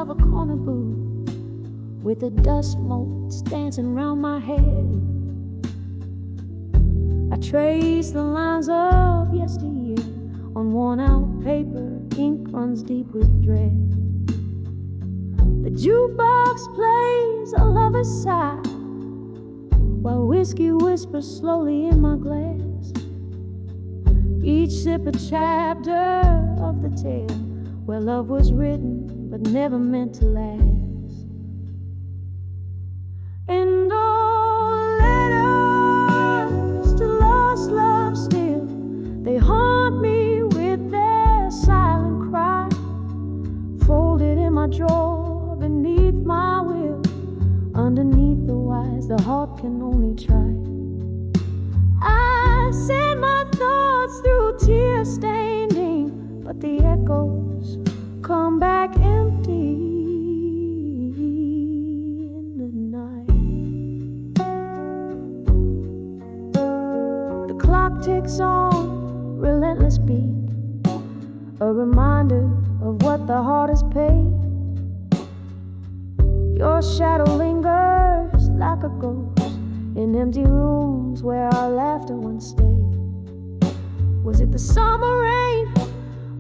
of a corner booth with the dust motes dancing round my head. I trace the lines of yesteryear on worn-out paper, ink runs deep with dread. The jukebox plays a lover's sigh while whiskey whispers slowly in my glass. Each sip a chapter of the tale where love was written but never meant to last. And all letters to lost love still, they haunt me with their silent cry, folded in my drawer beneath my will. Underneath the wise, the heart can only try. I send my thoughts through tear-stained ink, but the echoes come back empty in the night. The clock ticks on, relentless beat, a reminder of what the heart has paid. Your shadow lingers like a ghost in empty rooms where our laughter once stayed. Was it the summer rain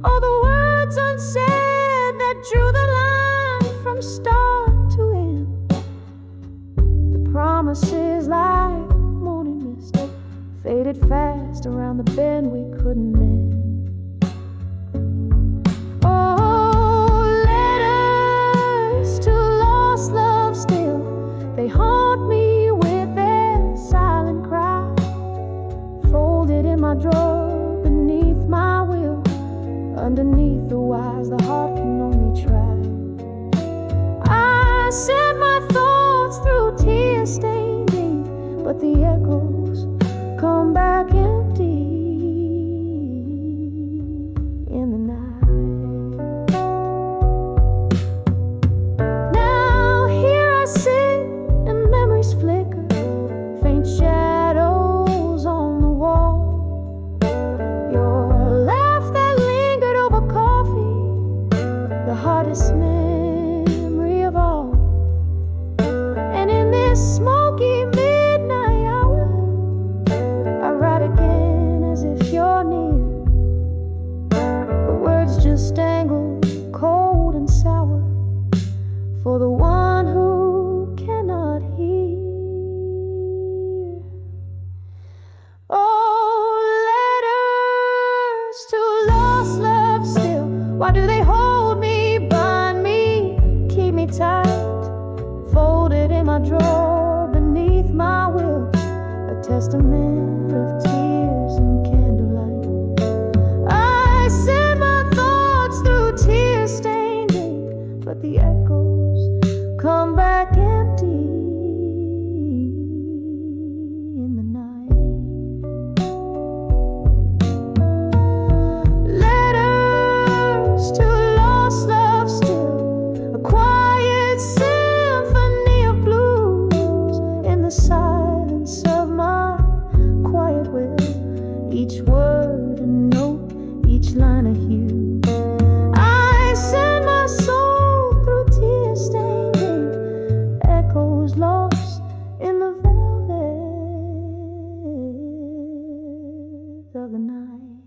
or the words unsaid that drew the line from start to end? The promises like morning mist faded fast around the bend we couldn't mend. They haunt me with their silent cry, folded in my drawer beneath my will. Underneath the wise, the heart can only try. I send my thoughts through tear-stained ink, but the echoes come back empty in the night. Now here I sit, flicker, faint shadows on the wall. Your laugh that lingered over coffee, the hardest memory of all. And in this smoky midnight hour, I write again as if you're near. The words just dangle cold and sour for the one who cannot hear. Why do they hold me, bind me, keep me tight, folded in my drawer beneath my will, a testament of tears and candlelight. I send my thoughts through tear-stained ink, but the echoes come back empty in the night. Silence of my quiet will, each word a note, each line a hue. I send my soul through tear-stained ink, echoes lost in the velvet of the night.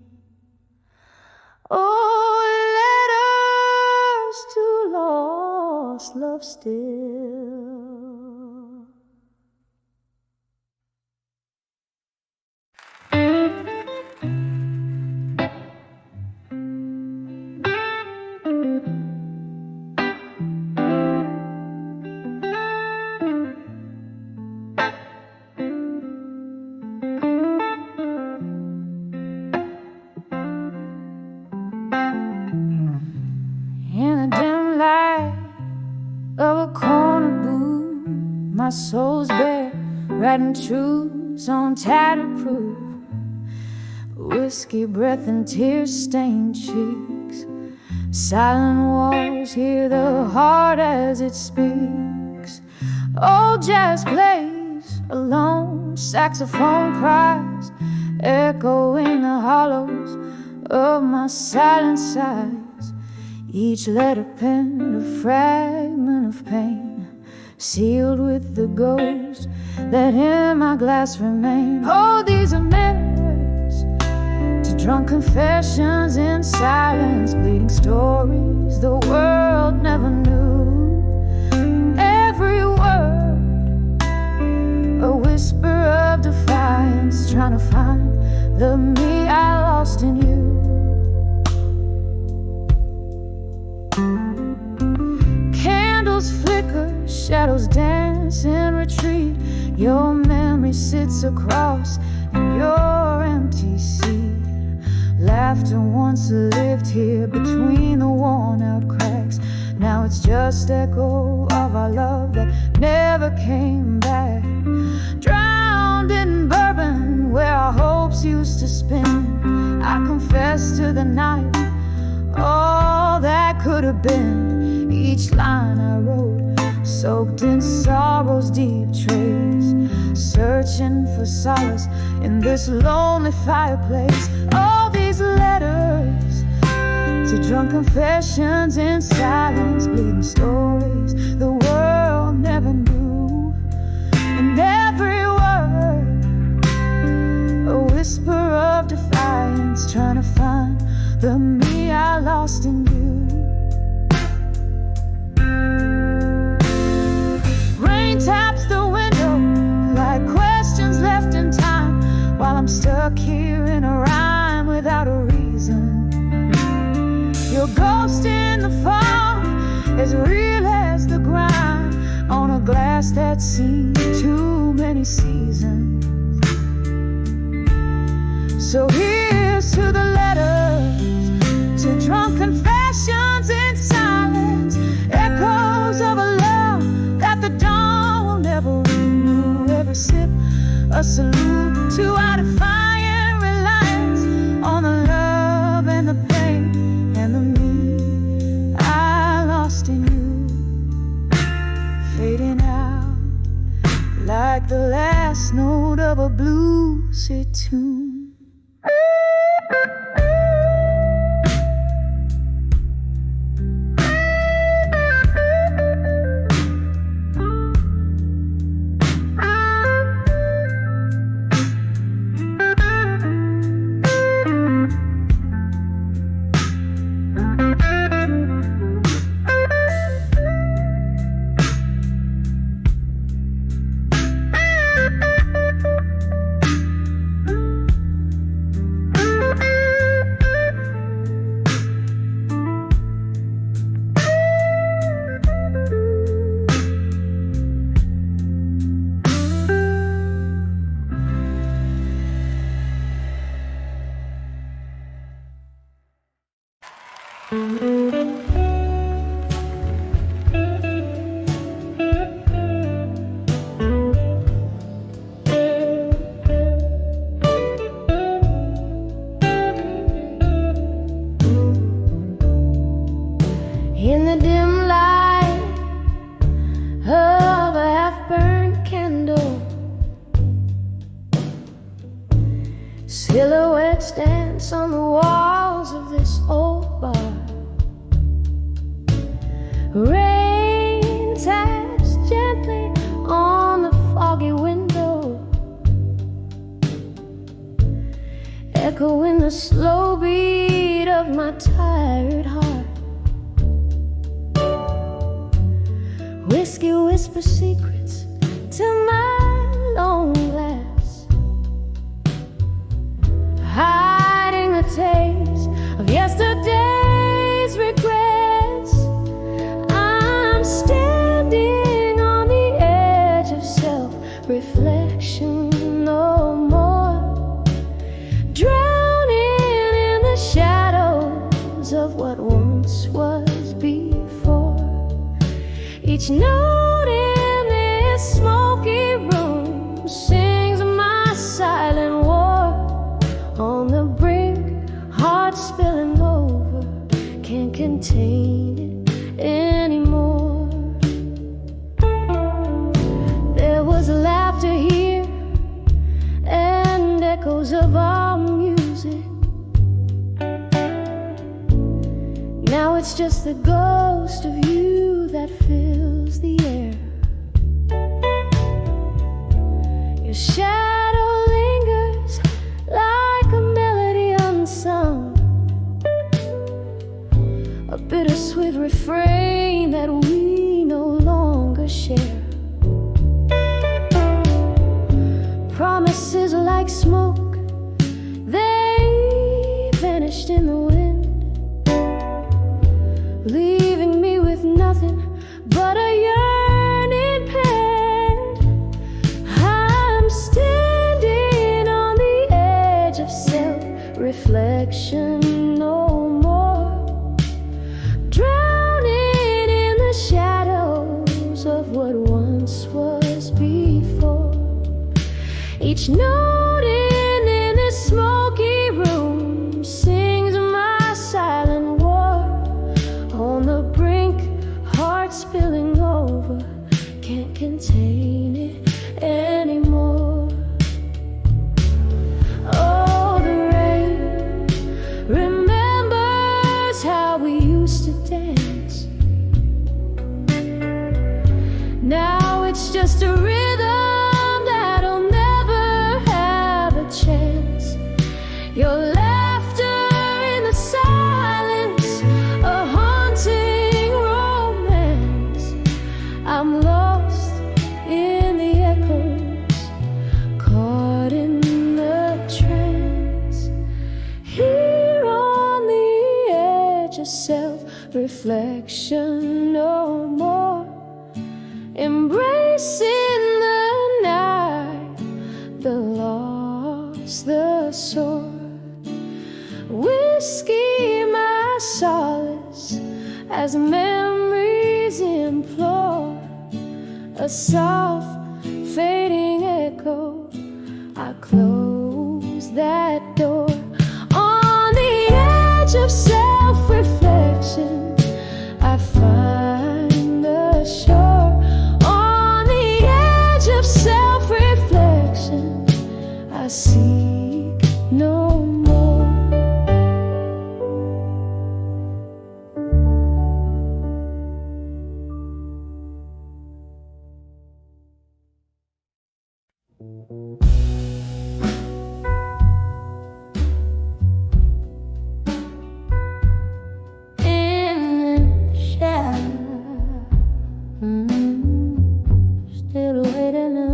Oh, letters to lost love still. My soul's bare, writing truths on tattered proof. Whiskey breath and tear-stained cheeks. Silent walls hear the heart as it speaks. Old jazz plays alone, saxophone cries, echo in the hollows of my silent sighs. Each letter penned a fragment of pain, sealed with the ghost that in my glass remain. Oh, these are mirrors to drunk confessions in silence, bleeding stories the world never knew. Every word a whisper of defiance, trying to find the me I lost in you. Candles flicker, shadows dance in retreat. Your memory sits across your empty seat. Laughter once lived here between the worn out cracks. Now it's just echo of our love that never came back. Drowned in bourbon where our hopes used to spin, I confess to the night all that could have been. Each line I wrote, soaked in sorrow's deep trace, searching for solace in this lonely fireplace. All these letters to drunk confessions in silence, bleeding stories the world never knew. And every word a whisper of defiance, trying to find the me I lost in you. Rain taps the window like questions left in time, while I'm stuck here in a rhyme without a reason. Your ghost in the fog, as real as the grind on a glass that's seen too many seasons. So here's to the letters, to drunk confessions in silence, echoes of a love that the dawn will never renew. Every sip a salute to our defiant reliance on the love and the pain and the me I lost in you, fading out like the last note of a bluesy tune. In the dim light of a half-burned candle, silhouettes dance on the walls of this old bar. Rain taps gently on the foggy window, echoing the slow beat of my tired heart. Whiskey whispers secrets to my lone glass, hiding the taste of yesterday's regrets. I'm standing on the edge of self-reflection no more, drowning in the shadows of what once was before. Each note in this smoky room sings my silent war. On the brink, heart spilling over, can't contain it anymore. There was laughter here and echoes of our music. Now it's just the ghost of you that fills the air. Your shadow lingers like a melody unsung, a bittersweet refrain that we no longer share. Promises like smoke, they vanished in the wind, leaving me with nothing but a yearning pen. I'm standing on the edge of self-reflection no more, drowning in the shadows of what once was before. Each note in this smoky room sings my silent war. On the brink, heart spilling over, can't contain it anymore. Oh, the rain remembers how we used to dance. Now it's just a rhythm that'll never have a chance. Your laughter in the silence, a haunting romance. I'm lost in the echoes, caught in the trance. Here on the edge of self-reflection no more, embracing the night, the loss, the sore. Whiskey my solace as memories implore, a soft fading echo. I close that door. On the edge of self-reflection, I find the shore. On the edge of self-reflection, I seek no more. In the shadow, still waiting on.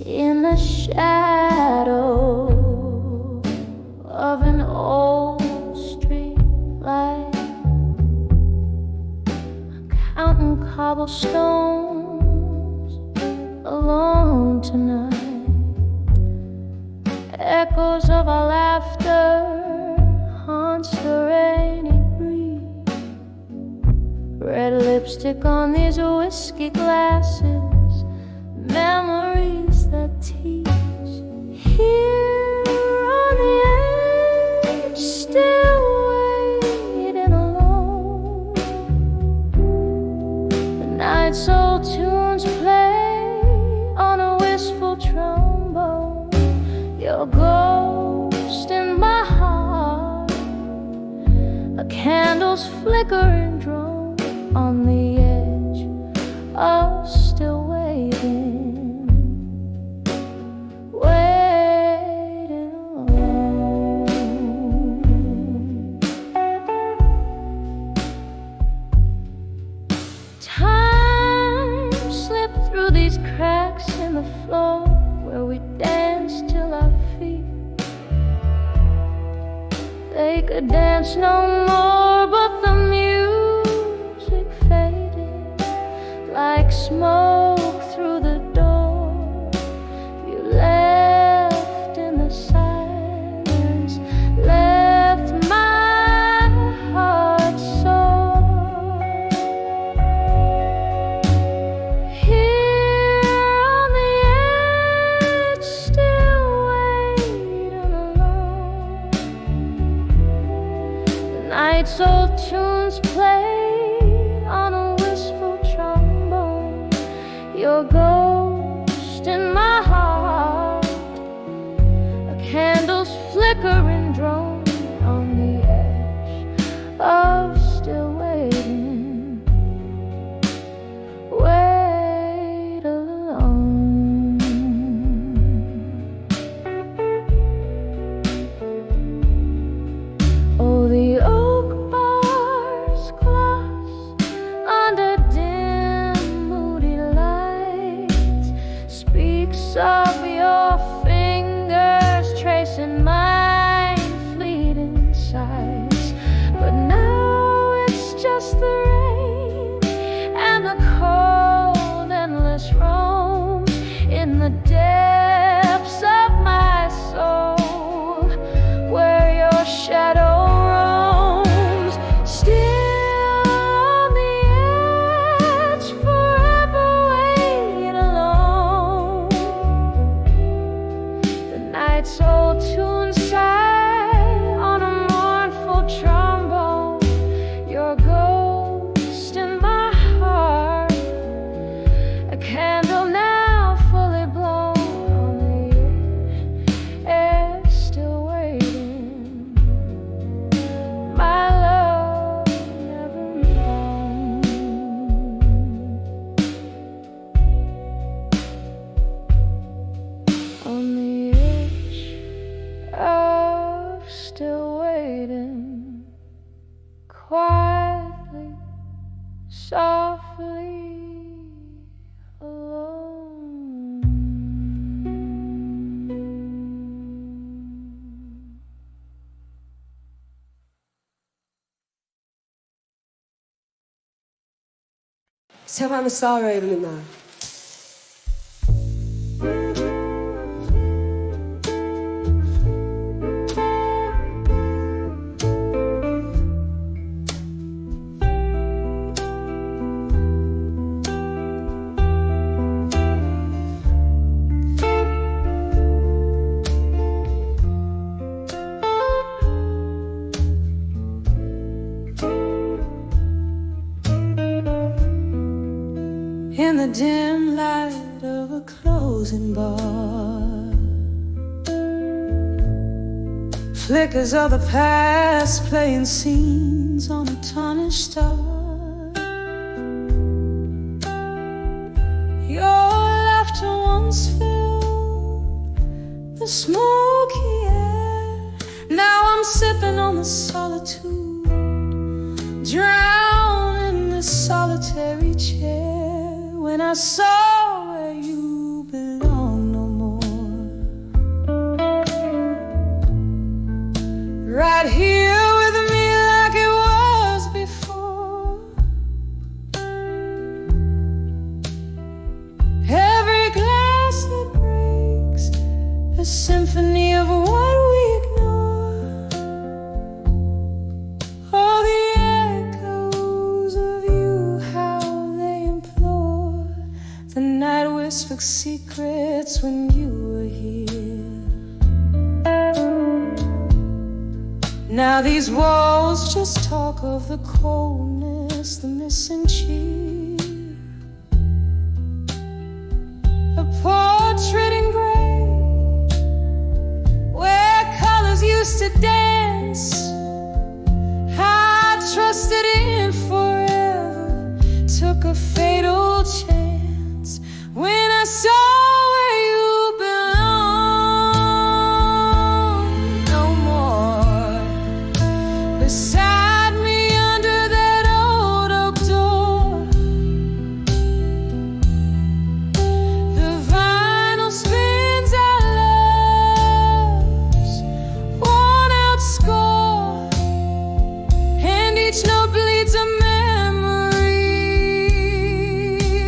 In the shadow of an old street light, counting cobblestones alone tonight. Echoes of our laughter haunts the rainy breeze. Red lipstick on these whiskey glasses, memories that teach. Here on the edge, still waiting alone. The night's old tunes play on a wistful trombone. Your ghost in my heart, a candle's flickering drone on the edge of still waiting, waiting alone. Time slipped through these cracks in the floor where we danced till our feet. They could dance no more, but the music faded like smoke through the door. You left in the silence, left my heart sore. Here on the edge, still waiting alone. The night's old tunes play on a wistful trombone. flickering drone on the edge of still waiting. Wait alone. Oh, the oak bars gloss under dim, moody light speaks of your fingers tracing mine, fleeting sights. But now it's just the rain and the cold, endless roam in the depths of my soul, where your shadow roams, still on the edge, forever wait alone. The night's old tune sigh on a mournful trombone, your ghost in my heart, a candle now fully blown on the edge, still waiting. My love never known. On the edge of still waiting, quietly, softly alone. Let's have a sorrow evening now. In the dim light of a closing bar, flickers of the past playing scenes on a tarnished star. Your laughter once filled the smoky air. Now I'm sipping on the solitude, drowned in this solitary chair. When I saw where you belong no more, right here with me like it was before. Every glass that breaks, a symphony of what we ignore. All the echoes of you, how they implore. The night whispered secrets when you were here. Now these walls just talk of the coldness, the missing cheer. A portrait in gray, where colors used to dance. I trusted in forever, took a fatal chance. When I saw where you belong no more, beside me under that old oak door, the vinyl spins our love's worn out score, and each note bleeds a memory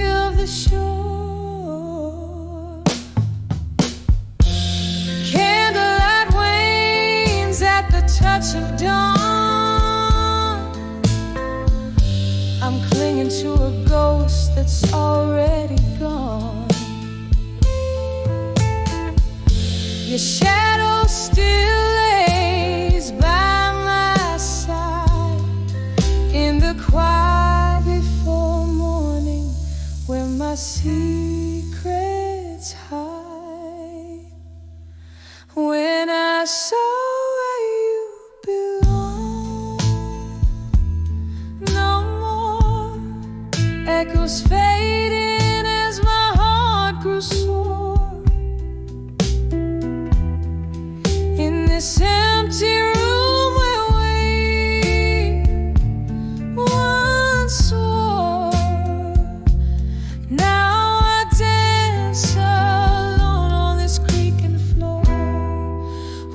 of the shore. Candlelight wanes at the touch of dawn. I'm clinging to a ghost that's already gone. Your shadow still lays by my side in the quiet before morning, where my secrets hide. When I saw goes fading as my heart grew sore. In this empty room where we once swore, now I dance alone on this creaking floor.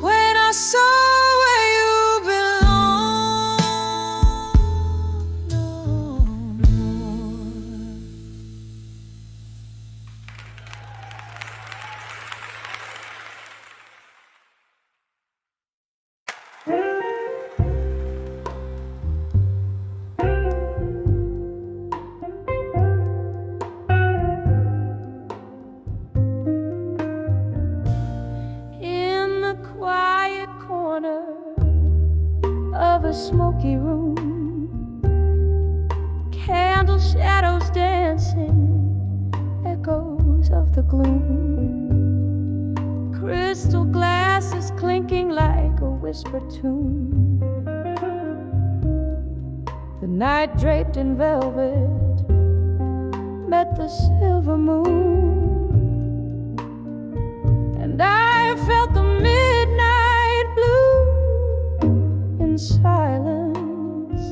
When I saw where you belong no more. In the quiet corner of a smoky room, candle shadows dancing, echoes of the gloom, crystal glasses clinking like a whispered tune. The night draped in velvet met the silver moon, and I felt the midnight blue in silence.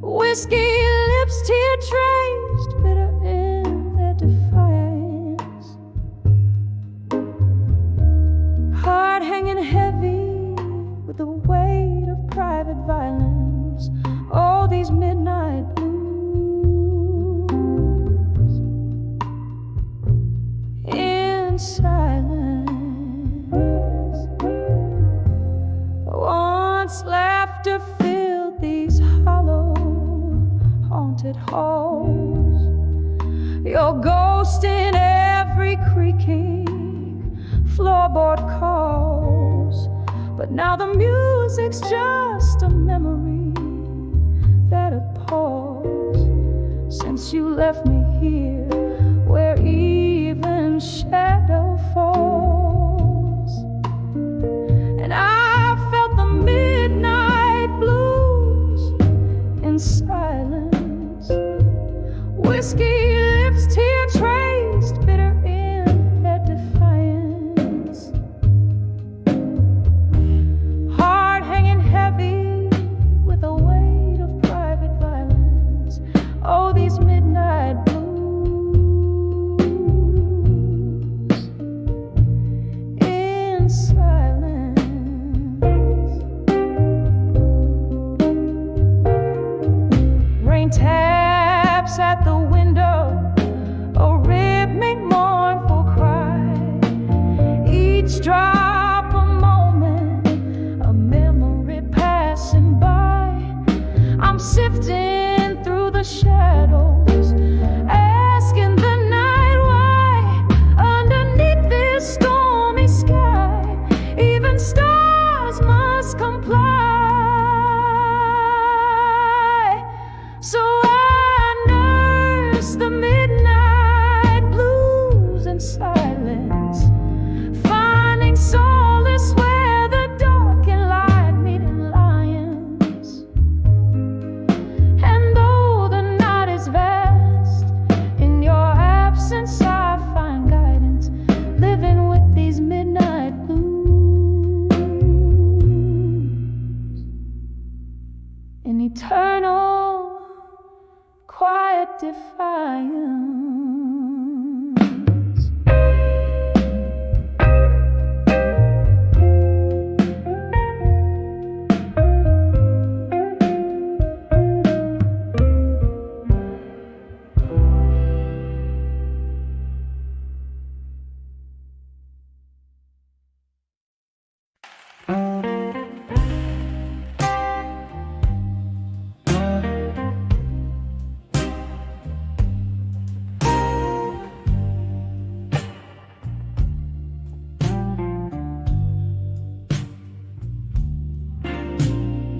Whiskey lips, tear traced, bitter in their defiance. Heart hanging heavy with the weight of private violence. Oh, these midnight blues in silence. Once laughter filled these hollow, haunted halls. Your ghost in every creaking floorboard calls. But now the music's just a memory that appalls. Since you left me here, where even shadow falls, and I felt the midnight blues in silence. Whiskey lips, tear traced, bitter in their defiance. Heart hanging heavy with the weight of private violence. Oh, these midnight blues in silence. Rain taps at the window, a rhythmic mournful cry. Each drop a moment, a memory passing by. I'm sifting through the shadows, asking the night why. Underneath this stormy sky, even stars must comply. So I nurse the midnight blues in silence, finding solace where the dark and light meet in lions. And though the night is vast, in your absence I find guidance, living with these midnight blues in eternal quiet defiance.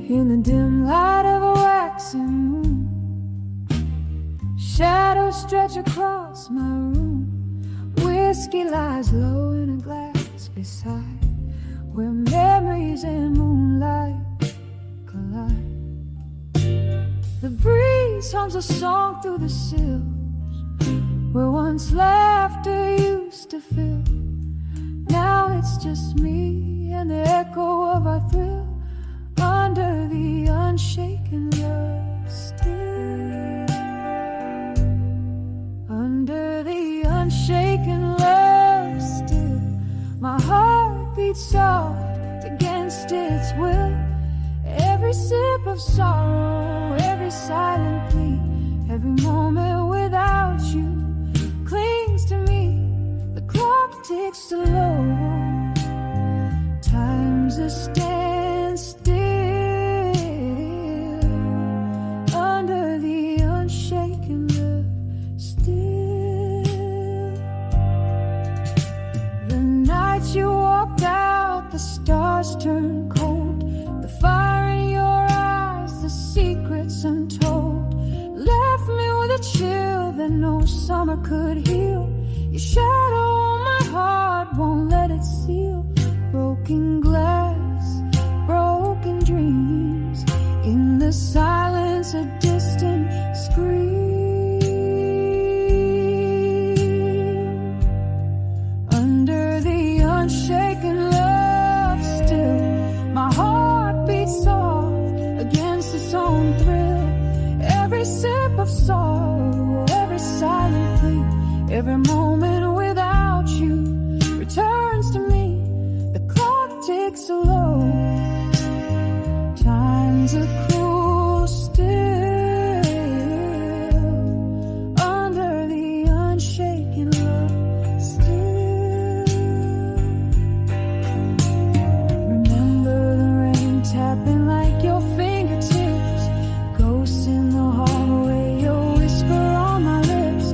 In the dim light of a waxing moon, shadows stretch across my room. Whiskey lies low in a glass beside, where memories and moonlight collide. The breeze hums a song through the silk, where once laughter used to fill. Now it's just me and the echo of our thrill under the unshaken love still. Under the unshaken love still, my heart beats soft against its will. Every sip of sorrow, every silent plea, every moment without you clings to me. The clock ticks slow, time's a standstill under the unshaken love still. The night you walked out, the stars turned cold. The fire in your eyes, the secrets untold, left me with a chill that no summer could heal. Your shadow on my heart won't let it seal. Broken glass, broken dreams, in the silence a distant scream. Under the unshaken love still, my heart beats soft against its own thrill. Every sip of sorrow, every silent plea, every moment without you returns to me. The clock ticks slow, time's a cruel still under the unshaken love still. Remember the rain tapping like your fingertips, ghosts in the hallway, your whisper on my lips,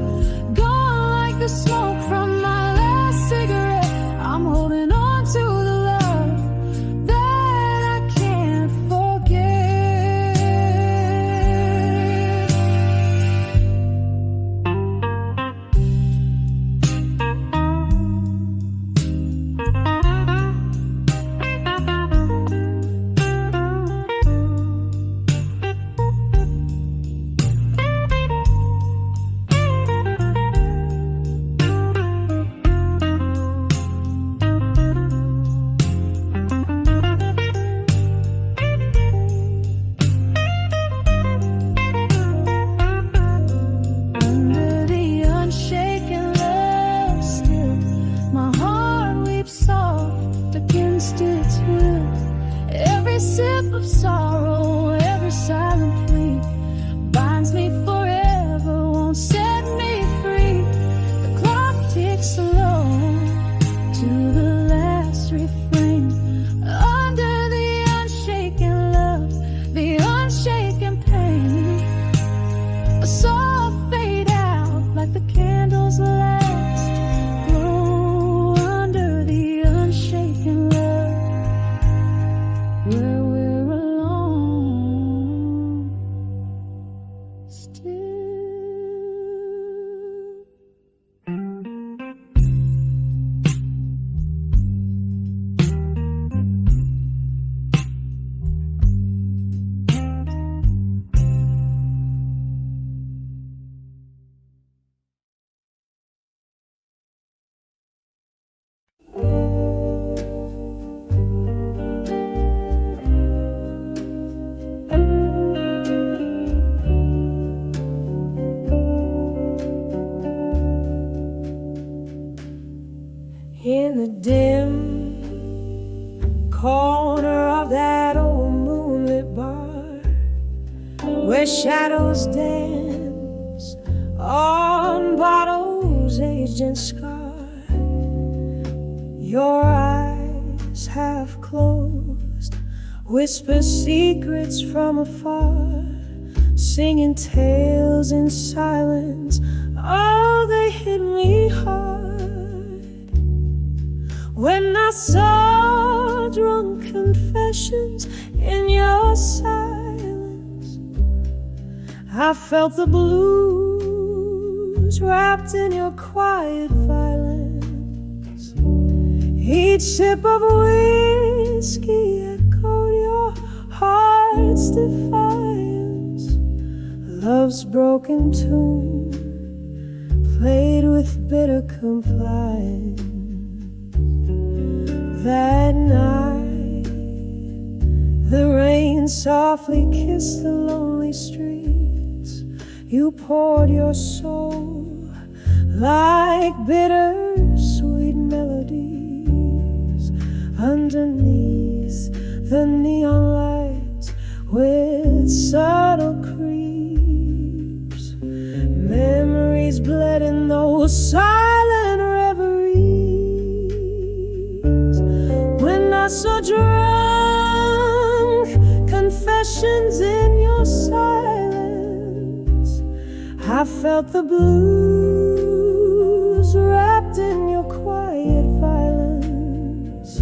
gone like the smoke from my last cigarette. I'm holding on to the love that I can't forget. Under the unshaken love still, my heart weeps soft against its will. Every sip of sorrow, every silent plea, binds me forever, won't set me free. The clock ticks slow to the last refrain. Under the unshaken love, the unshaken pain, a soft fade out like the candles last glow under the unshaken love, where we're alone still. In the dim corner of that old moonlit bar, where shadows dance on bottles aged and scarred, your eyes half closed whisper secrets from afar, singing tales in silence. Oh, they hit me hard when I saw drunk confessions in your silence. I felt the blues wrapped in your quiet violence. Each sip of whiskey echoed your heart's defiance. Love's broken tune with bitter compliance. That night, the rain softly kissed the lonely streets. You poured your soul like bittersweet melodies underneath the neon lights with subtle creeps. Memories bled in those silent reveries. When I saw drunk confessions in your silence, I felt the blues wrapped in your quiet violence.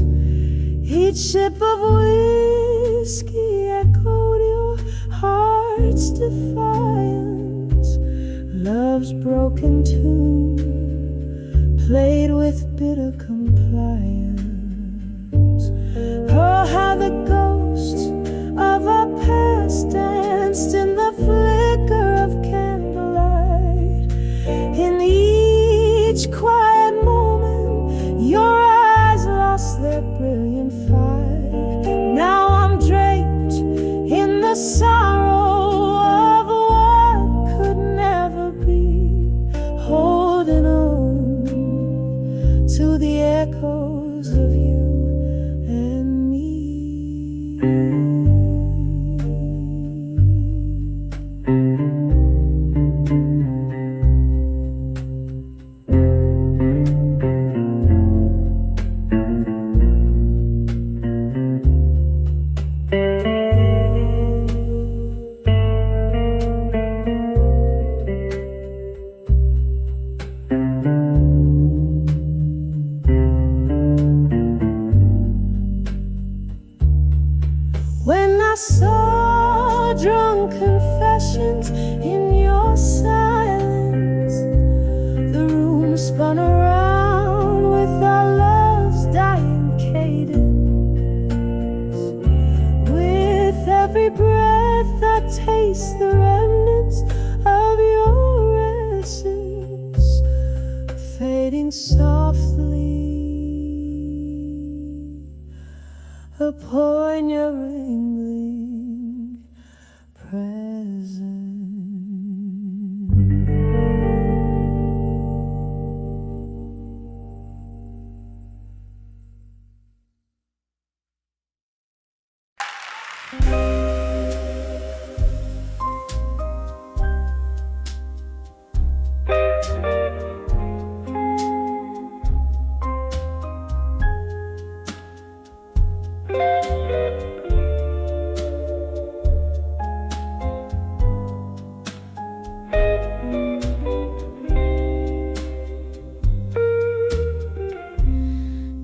Each sip of whiskey echoed your heart's defiance. Love's broken tune played with bitter compliance. Oh, how the ghosts of our past danced in the flicker of candlelight. In each quiet moment, your eyes lost their brilliant fight. Now I'm draped in the sorrow of what could never be, holding on to the echoes of you and me. When I saw drunk confessions in your silence, the room spun around with our love's dying cadence. With every breath I taste the remnants of your essence, fading softly upon your ringling presence.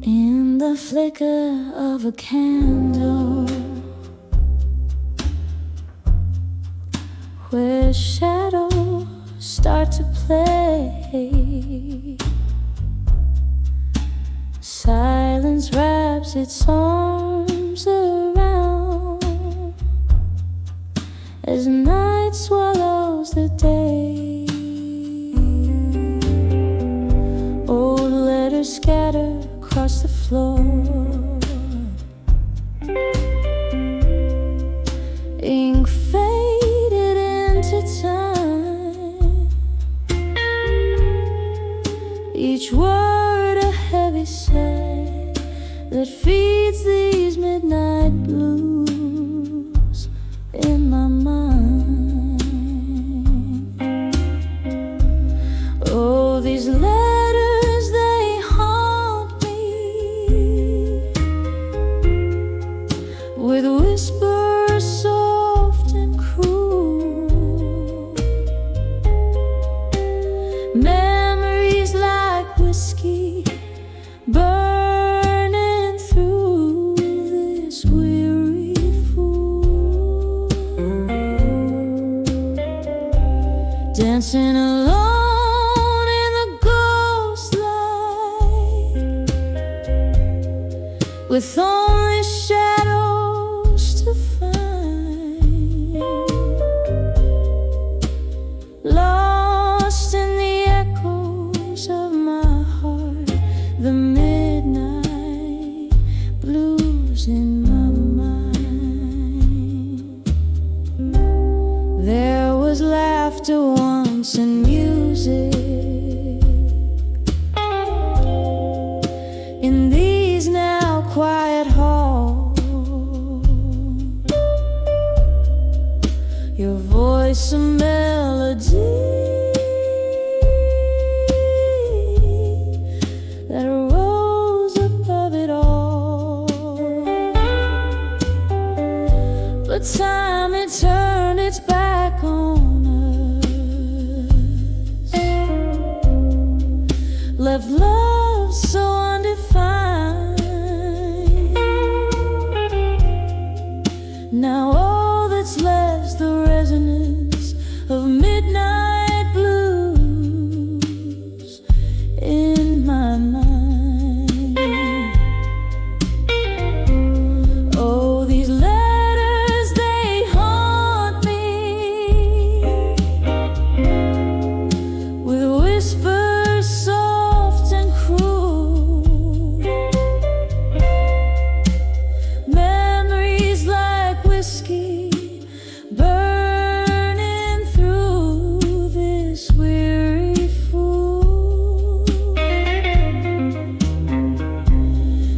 In the flicker of a candle, where shadows start to play, silence wraps its arms around as night swallows the day. Old letters scatter across the floor, ink faded into time, each word a heavy sigh that feeds these midnight blues in my mind. Oh, these letters, they haunt me with whispers soft and cruel, memories like whiskey burning through this weary fool, dancing alone in the ghost light, with only shadows to find, lost in the echoes of left love so undefined. Now all that's left's the resonance of midnight blues in my mind. Oh, these letters, they haunt me with whispers soft and cruel, memories like whiskey burning through this weary fool,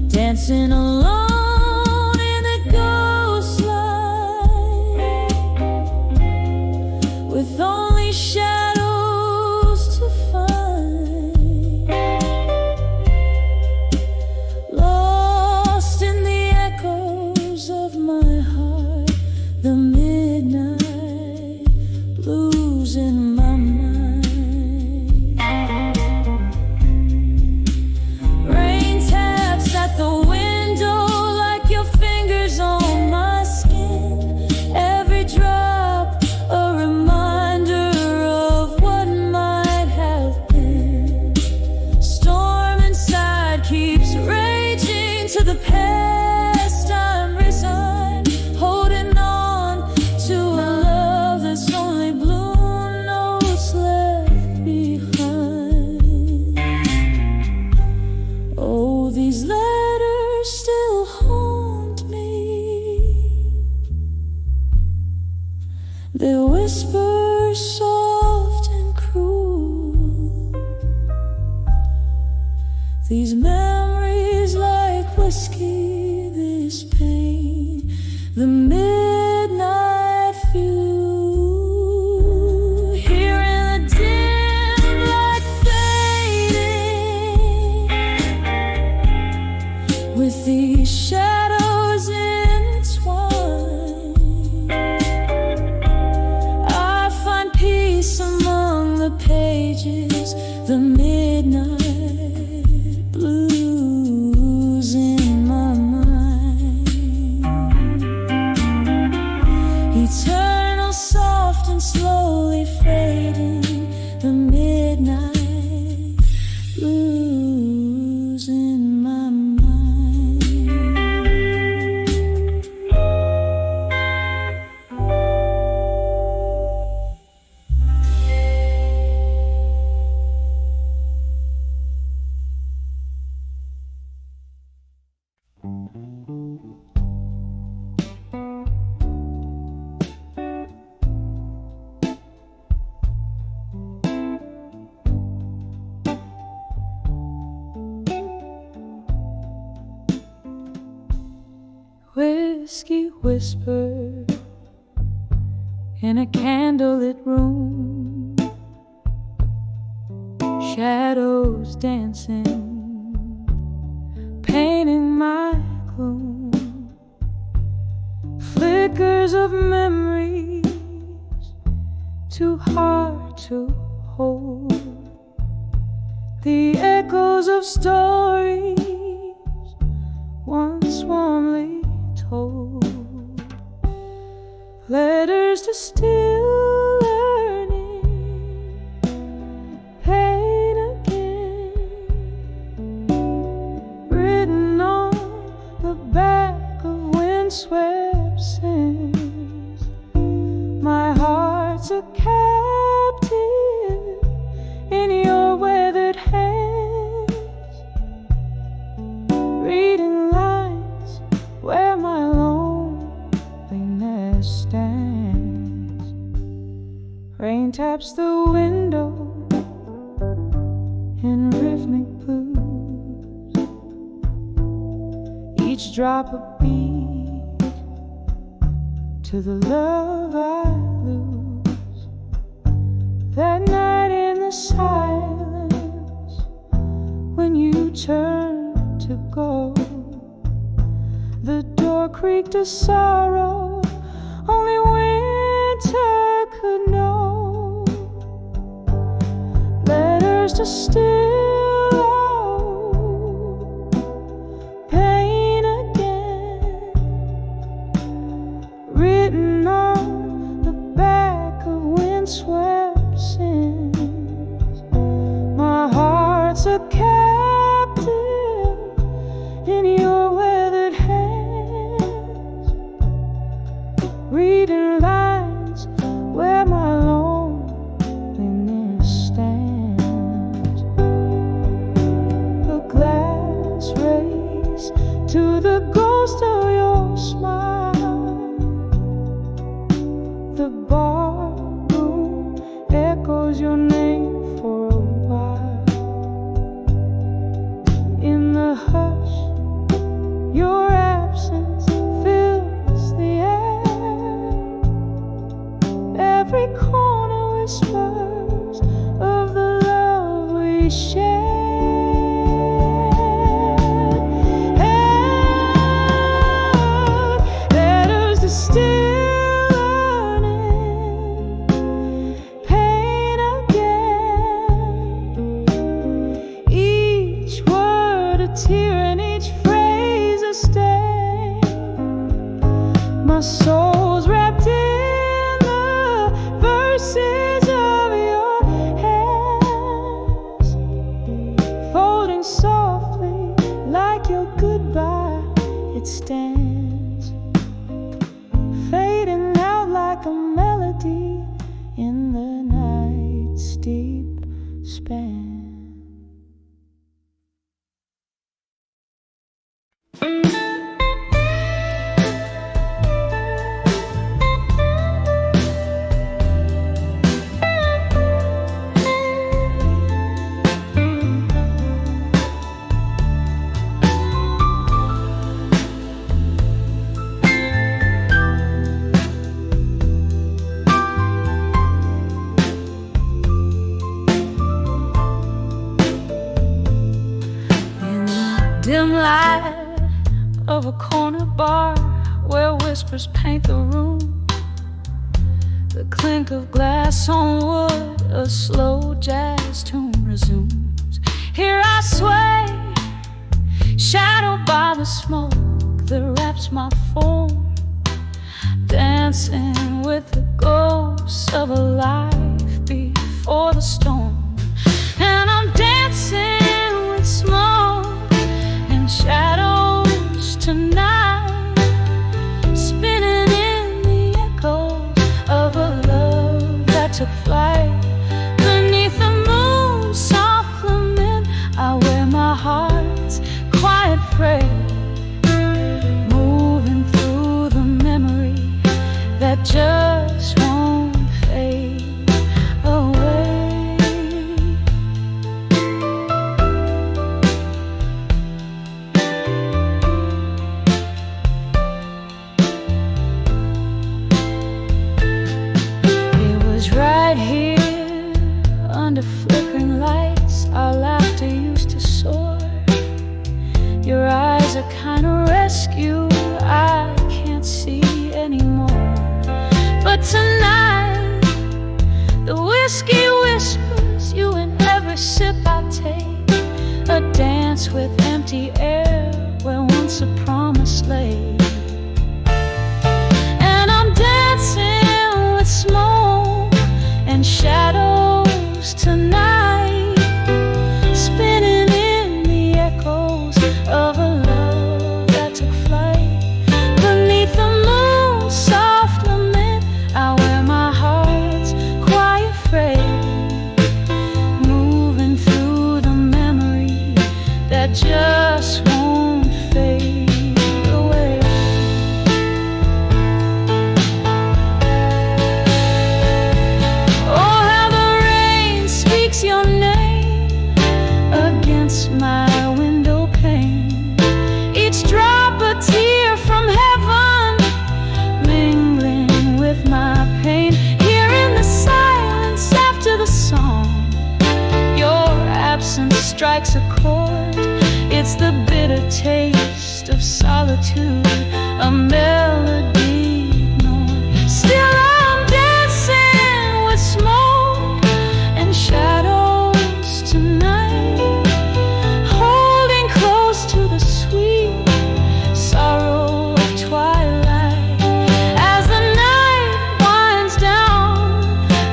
dancing alone in the ghost light, with only shadows to find, lost in the echoes of my heart, the midnight blues in my mind. Rain taps at the window like your fingers on my skin, every drop a reminder of what might have been. Storm inside keeps raging to the past. I'm resigned, holding on to a love that's only blue notes left behind. Oh, these letters still haunt me. They whisper soft and cruel. These memories like whiskey, this pain, the midnight view. Here in the dim light fading, with these shadows entwined, I find peace among the pages, the midnight blues in my mind. Eternal, soft and slowly fading, the midnight blues in my mind. Whiskey whisper in a candlelit room, shadows dancing, painting my gloom, flickers of memories too hard to hold, the echoes of stories once warmly told, letters to still learning, pain again, written on the back of windswept sands. My heart's a captive in your weathered hands, reading lines where my loneliness stands. Rain taps the window in rhythmic blues, each drop a beat to the love I lose. That night in the silence, when you turned to go, the door creaked a sorrow only winter could know. Letters to still a captive in your weathered hands, reading lines where my loneliness stands. A glass race to the ghost of your smile. The barroom echoes your name for a while. In the hush, your absence fills the air. Every corner whispers of the love we share. Letters to still learning, pain again. Each word a tear and each phrase a stain. My soul's wrapped in the verses of your hands, folding softly like your goodbye. It stands, fading out like a melody in the night's deep span. Dim light of a corner bar where whispers paint the room, the clink of glass on wood, a slow jazz tune resumes. Here I sway, shadowed by the smoke that wraps my form, dancing with the ghosts of a life before the storm. And I'm dancing with smoke and shadows tonight, spinning in the echoes of a love that took flight. Beneath the moon's soft lament, I wear my heart's quiet freight, moving through the memory that just won't fade away. It was right here under flickering lights our laughter used to soar. Your eyes are kind of rescue I can't see anymore. But tonight the whiskey whispers you in every sip I take, a dance with empty air where once a promise lay. And I'm dancing with smoke and shadows tonight, spinning in the echoes of a love that took flight. Beneath the moon's soft lament, I wear my heart's quiet freight, moving through the memory that just won't fade away. Oh, how the rain speaks your name against my window pane, each drop a tear from heaven, mingling with my pain. Here in the silence after the song, your absence strikes a chord. It's the bitter taste of solitude, a melody ignored. Still I'm dancing with smoke and shadows tonight, holding close to the sweet sorrow of twilight. As the night winds down,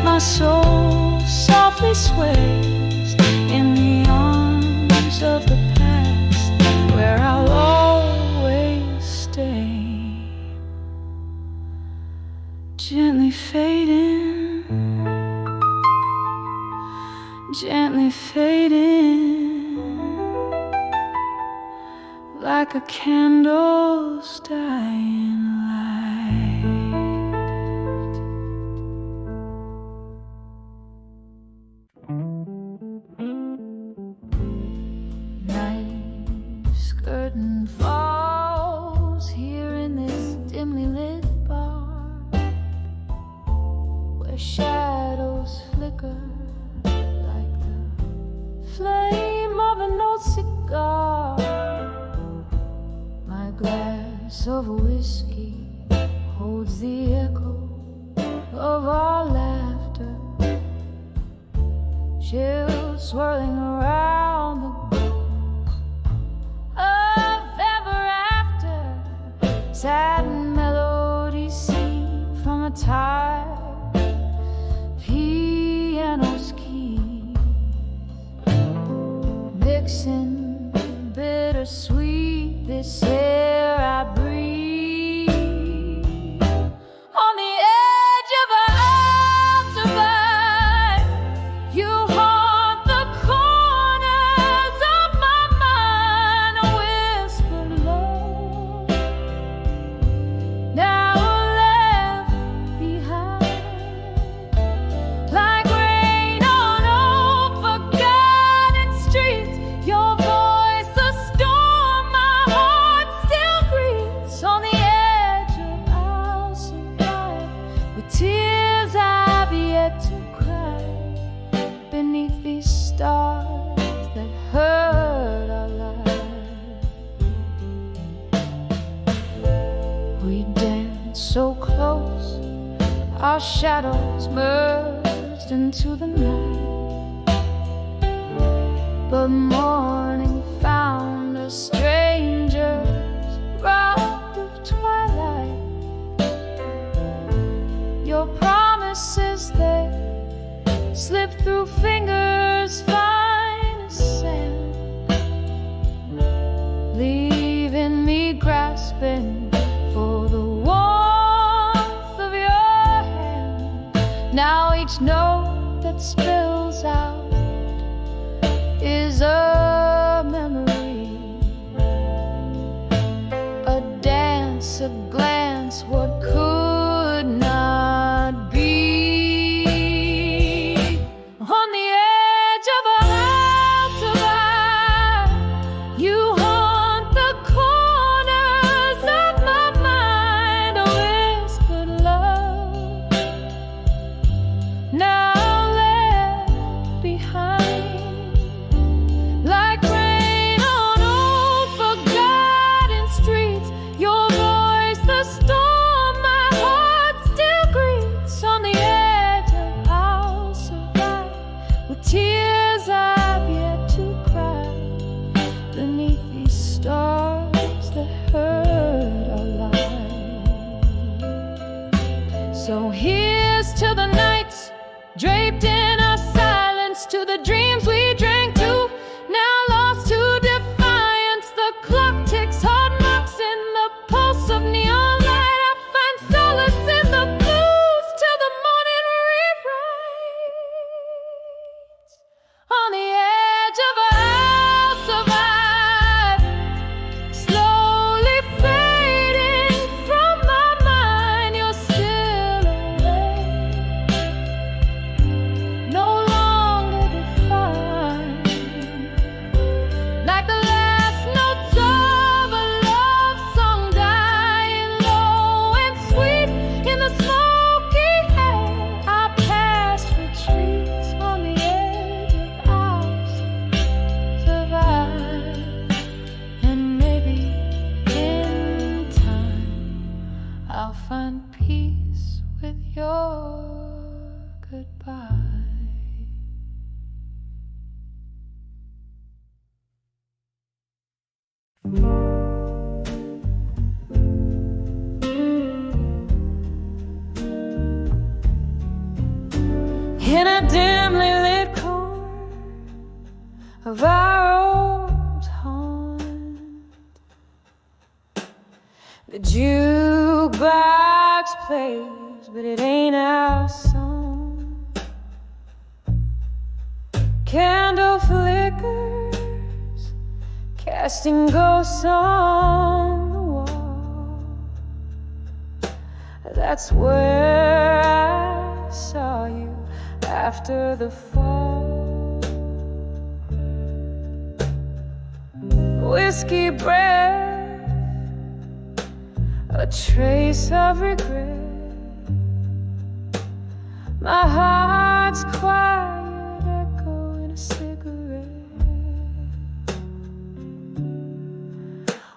my soul softly sways in the arms like a candle's dying light. Night curtain falls here in this dimly lit bar, where shadows flicker like the flame of an old cigar. My glass of whiskey holds the echo of our laughter, chills swirling around the ghost of ever after. Sad melodies seep from a tired piano's keys, mixing bittersweet this air I breathe. On the edge of I'll survive, you haunt the corners of my mind, a whispered love now left behind, like rain on old forgotten streets. Your voice a storm my heart still greets. On the edge of I'll survive, with tears I've yet to cry, beneath these stars that hurt our lives. We danced so close, our shadows merged into the night, but morning found us strangers robbed of twilight. Your promises there slip through fingers fine as sand, leaving me grasping for the warmth of your hand. Now each note that spills out is a memory, a dance, a glance, what could not be. On the edge of I'll survive, you haunt the corners of my mind, a whispered love now left behind, like rain on old forgotten streets. Your voice the storm my heart still greets. On the edge of I'll survive, with tears I've yet to cry, beneath these stars that hurt our lives. So here's to the nights draped in our silence, to the dreams we drank to, now lost to defiance. The clock ticks hard knocks in the pulse of neon light. I find solace in the blues till the morning rewrites. On the edge of I'll survive, slowly fading from my mind, your silhouette no longer defined, like the last notes of a love song dying low and sweet in the smoky air. Our past retreats. On the edge of I'll survive, and maybe in time I'll find peace with your goodbye. In a dimly lit corner of our old haunt, the jukebox plays, but it ain't our song. Candle flickers, casting ghosts on the wall. That's where I saw you after the fall. Whiskey breath, a trace of regret. My heart's quiet echo in a cigarette.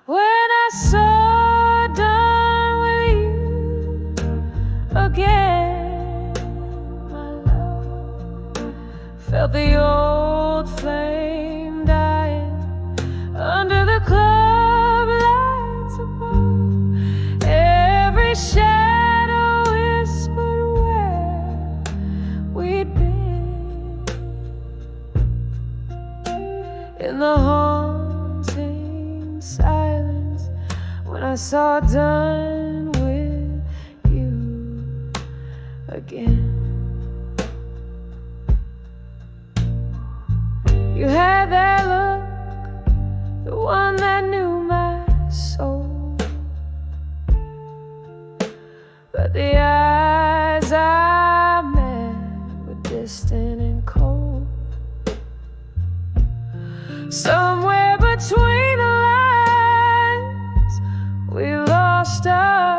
When I saw done with you again, my love, felt the old flame dying under the club lights above. Every shadow whispered where we'd been in the haunting silence when I saw done with you again. You had that look, the one that knew my soul, but the eyes I met were distant and cold. Somewhere between the lines, we lost our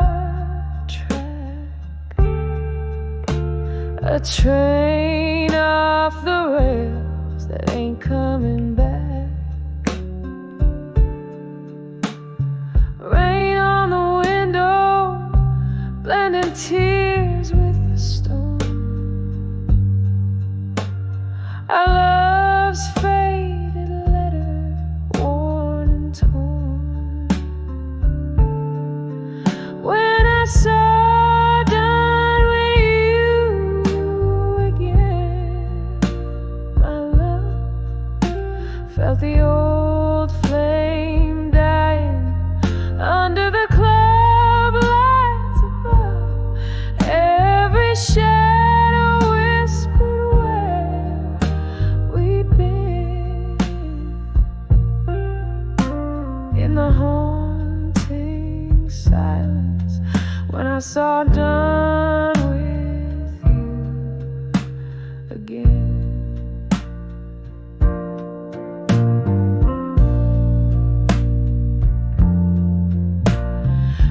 track. A train off the rails that ain't coming back. Rain on the window, blending tears with the storm. Our love's faded letter, worn and torn. When I saw done with you again, my love, felt the old flame dying under the club lights above. Every shadow whispered where we'd been in the haunting silence when I saw done with you again.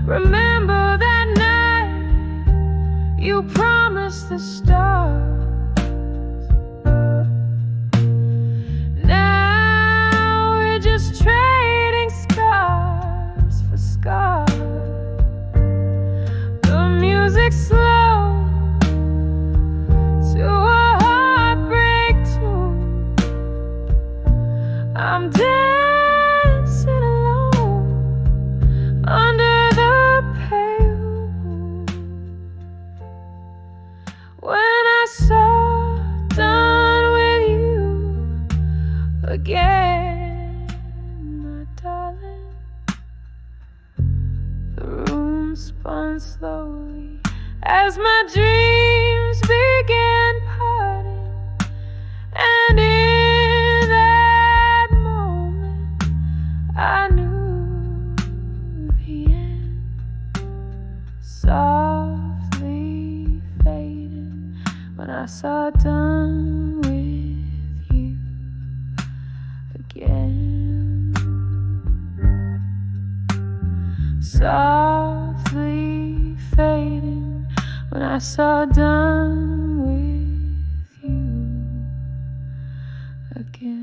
Remember that night you promised the stars. Now we're just trading scars for scars. The music's slow to a heartbreak tune. I'm dancing alone under the pale moon. When I saw done with you again, my darling, the room spun slowly as my dreams began parting. And in that moment I knew the end, softly fading when I saw done with you again. Softly fading when I saw done with you again.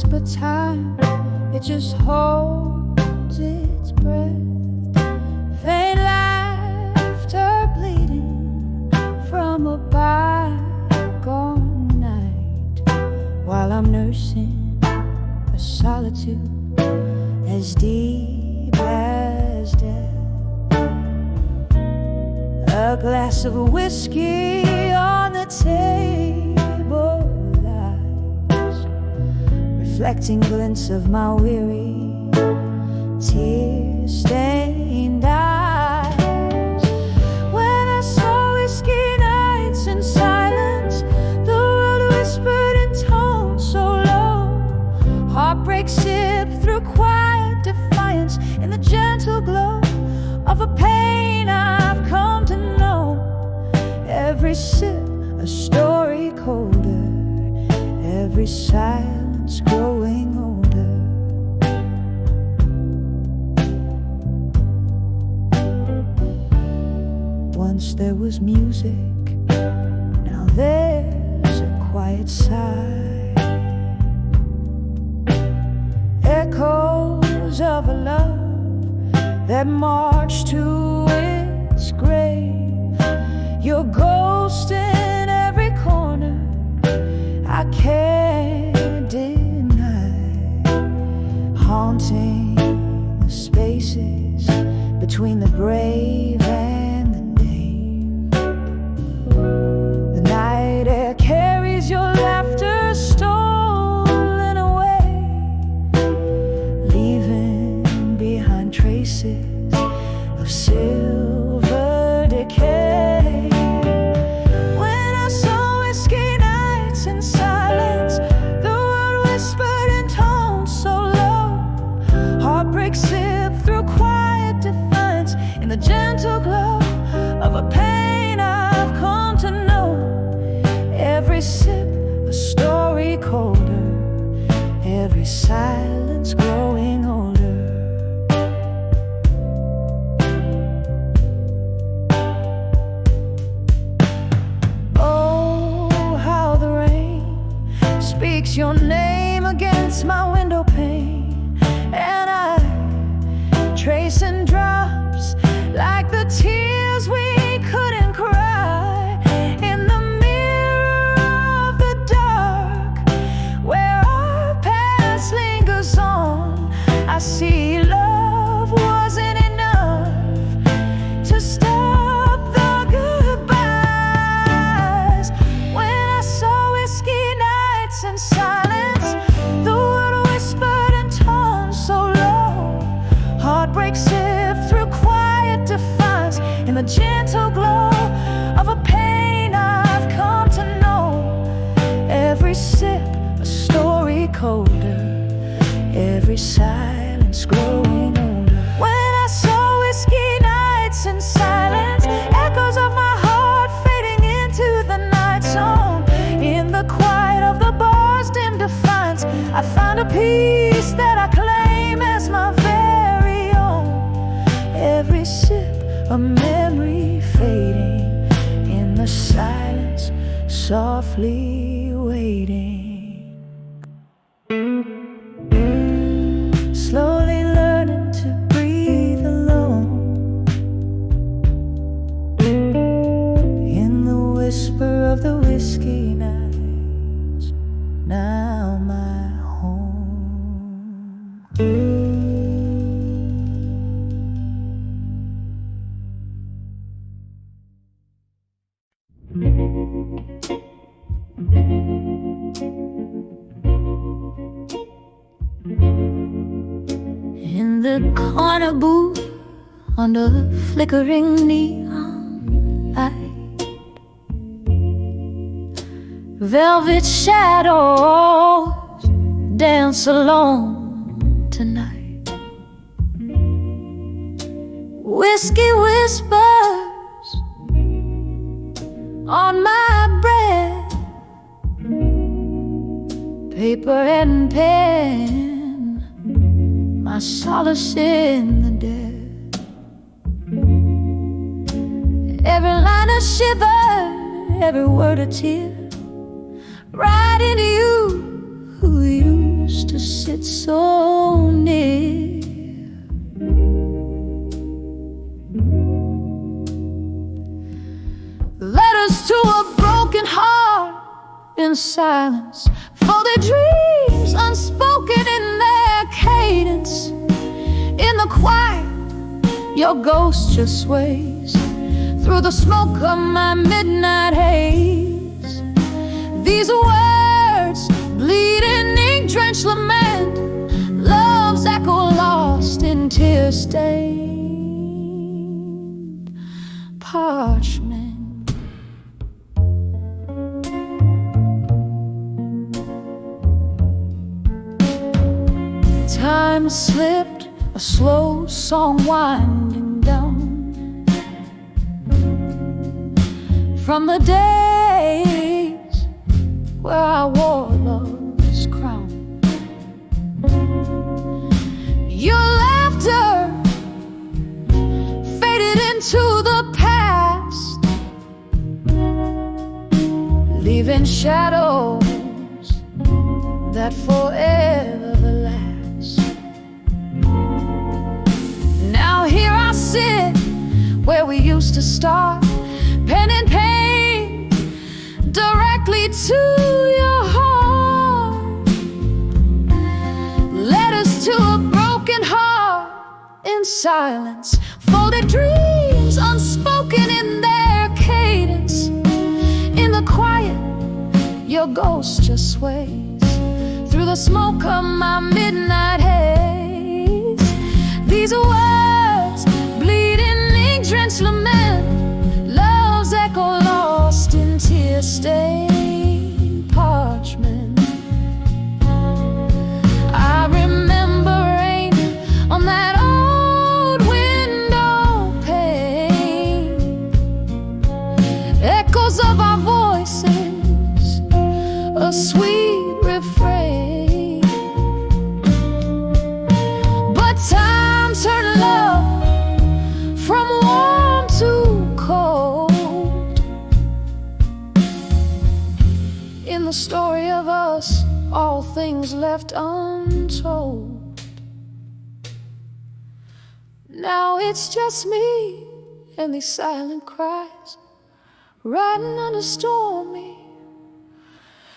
whisper time, it just holds its breath. Faint laughter bleeding from a bygone night, while I'm nursing a solitude as deep as death. A glass of whiskey on the table lies, reflecting glints of my weary, tear-stained eyes. When I saw whiskey nights in silence, the world whispered in tones so low. Heartbreak sipped through quiet defiance in the gentle glow of a pain I've come to know. Every sip a story colder, every silence growing older. Once there was music, now there's a quiet sigh. Echoes of a love that marched to its grave. Your ghost in every corner, I can't deny, haunting the spaces between the brave and the name. The night air carries your laughter stolen away, leaving behind traces of silver decay. When I saw whiskey nights in silence, the world whispered in tones so low. Heartbreak sipped through quiet defiance in the gentle glow of a pain I've come to know. Every sip a story colder, every silence growing older. Speaks your name against my window pane, and I trace in drops like the tears we couldn't cry. In the mirror of the dark, where our past lingers on, I see love wasn't enough to stop the goodbyes. When I saw whiskey nights in silence, the world whispered in tones so low. Heartbreak sipped through quiet defiance in the gentle glow of a pain I've come to know. Every sip a story colder, every silence growing older. When I saw whiskey nights in silence, echoes of my heart fading into the night zone. In the quiet of the bar's dim defiance, I found a peace that I claim as my very own. Every sip a memory fading in the silence, softly waiting. Slowly learning to breathe alone in the whisper of the whiskey nights, now my home. In the corner booth under flickering neon light, velvet shadows dance alone tonight. Whiskey whispers on my breath, paper and pen, my solace in the dead. Every line a shiver, every word a tear, right into you who used to sit so near. Letters to a broken heart in silence, for their dreams unspoken in their cadence. In the quiet, your ghost just sways through the smoke of my midnight haze. These words bleed in ink-drenched lament, love's echo lost in tear-stained parchment. Time slipped, a slow song winding down from the days where I wore love's crown. Your laughter faded into the past, leaving shadows that forever last. Now here I sit where we used to start, pen and pain directly to your heart. Letters to a broken heart in silence, folded dreams unspoken in their cadence. In the quiet, your ghost just sways through the smoke of my midnight haze. These words bleed in ink-drenched lament, love's echo lost in tear-stained parchment. I remember rain on that old window pane, echoes of our voices, a sweet refrain. But time turned love from warm to cold. In the story of us, all things left untold. Now it's just me and these silent cries, riding under stormy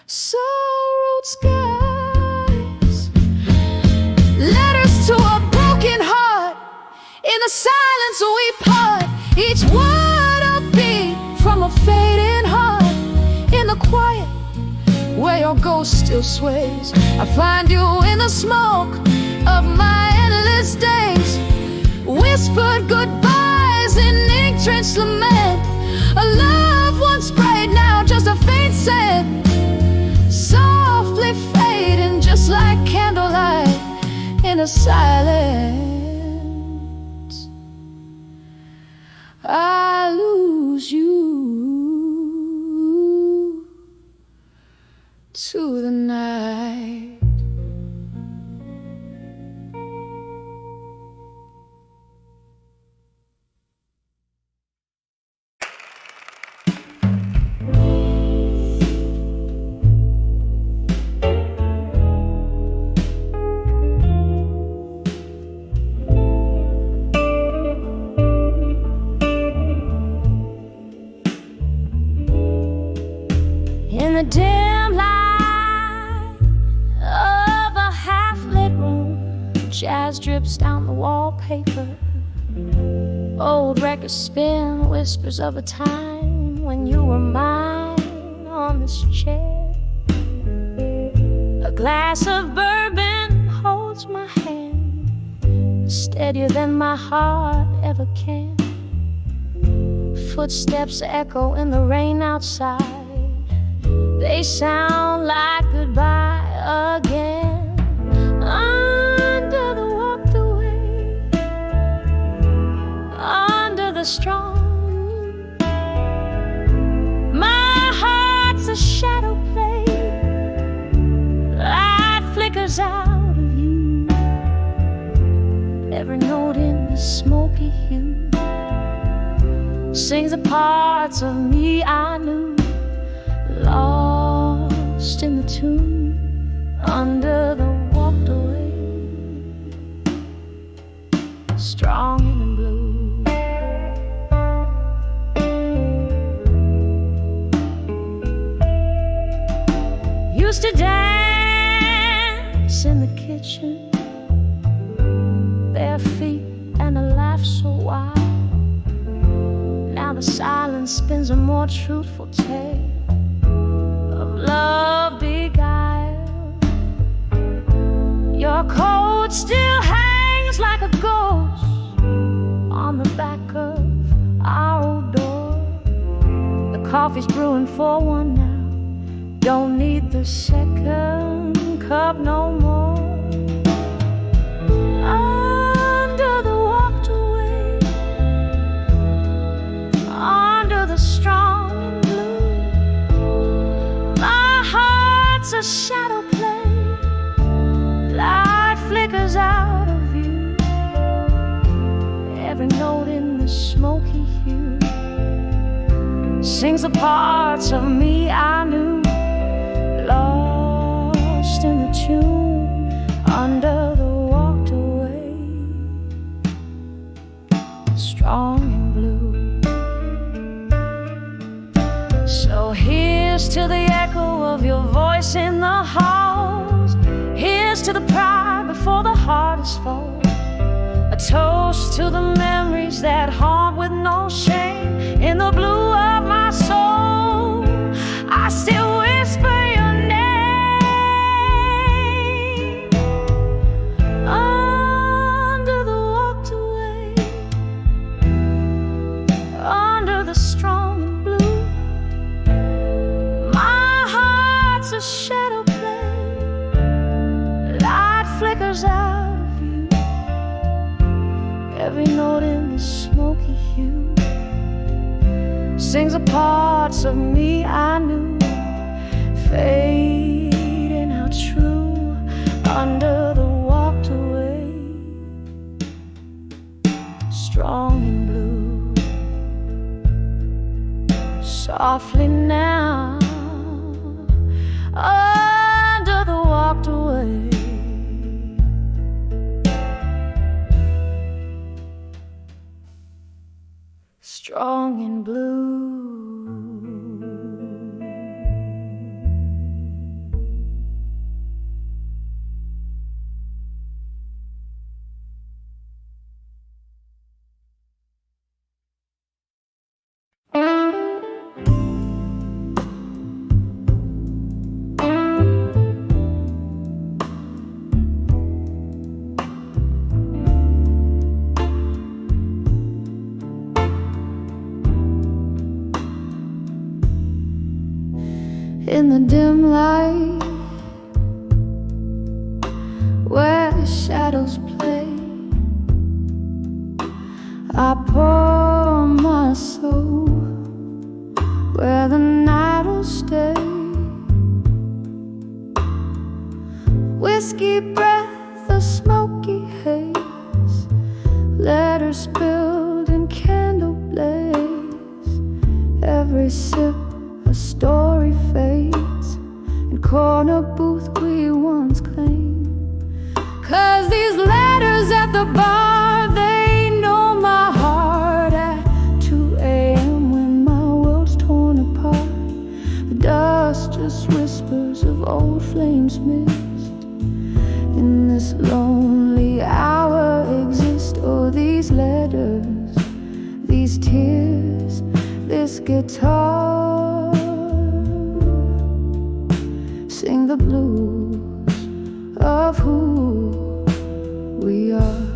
sorrowed skies. Letters to a broken heart, in the silence we part, each word a beat from a fading heart. In the quiet, where your ghost still sways, I find you in the smoke of my endless days. Whispered goodbyes in ink-drenched lament, a love once bright, now just a faint scent, softly fading just like candlelight in a silence. I lose you to the night. In the dim light of a half-lit room, jazz drips down the wallpaper. Old records spin, whispers of a time when you were mine on this chair. A glass of bourbon holds my hand, steadier than my heart ever can. Footsteps echo in the rain outside, they sound like goodbye again. Under the walked away, under the strong moon, my heart's a shadow play, light flickers out of you. Every note in the smoky hue sings the parts of me I knew, lost in the tune. Under the walk used to dance in the kitchen, bare feet and a laugh so wild. Now the silence spins a more truthful tale of love beguiled. Your coat still hangs like a ghost on the back of our old door. The coffee's brewing for one now. Don't need the second cup no more. Under the walked away, under the strong and blue, my heart's a shadow play. Light flickers out of view. Every note in the smoky hue sings the parts of me I knew. Lost in the tune, under the walked away, strong and blue. So here's to the echo of your voice in the halls. Here's to the pride before the hardest fall. A toast to the memories that haunt with no shame. In the blue of my soul, I still whisper your name. Under the walked away, under the strong and blue, my heart's a shadow play. Light flickers out of view. Every note in the smoky hue sings the parts of me I knew, fading out true under the walked away, strong and blue. Softly now, under the walked away, strong and blue. In the dim light, where shadows play, I pour my soul where the night will stay. Whiskey breath, a smoky haze, letters spilled in candle blaze. Every sip a story fades in corner booth we once claimed. 'Cause these letters at the bar, they know my heart at 2 a.m. when my world's torn apart. The dust just whispers of old flames missed. In this lonely hour exist, oh, these letters, these tears, this guitar. Sing the blues of who we are.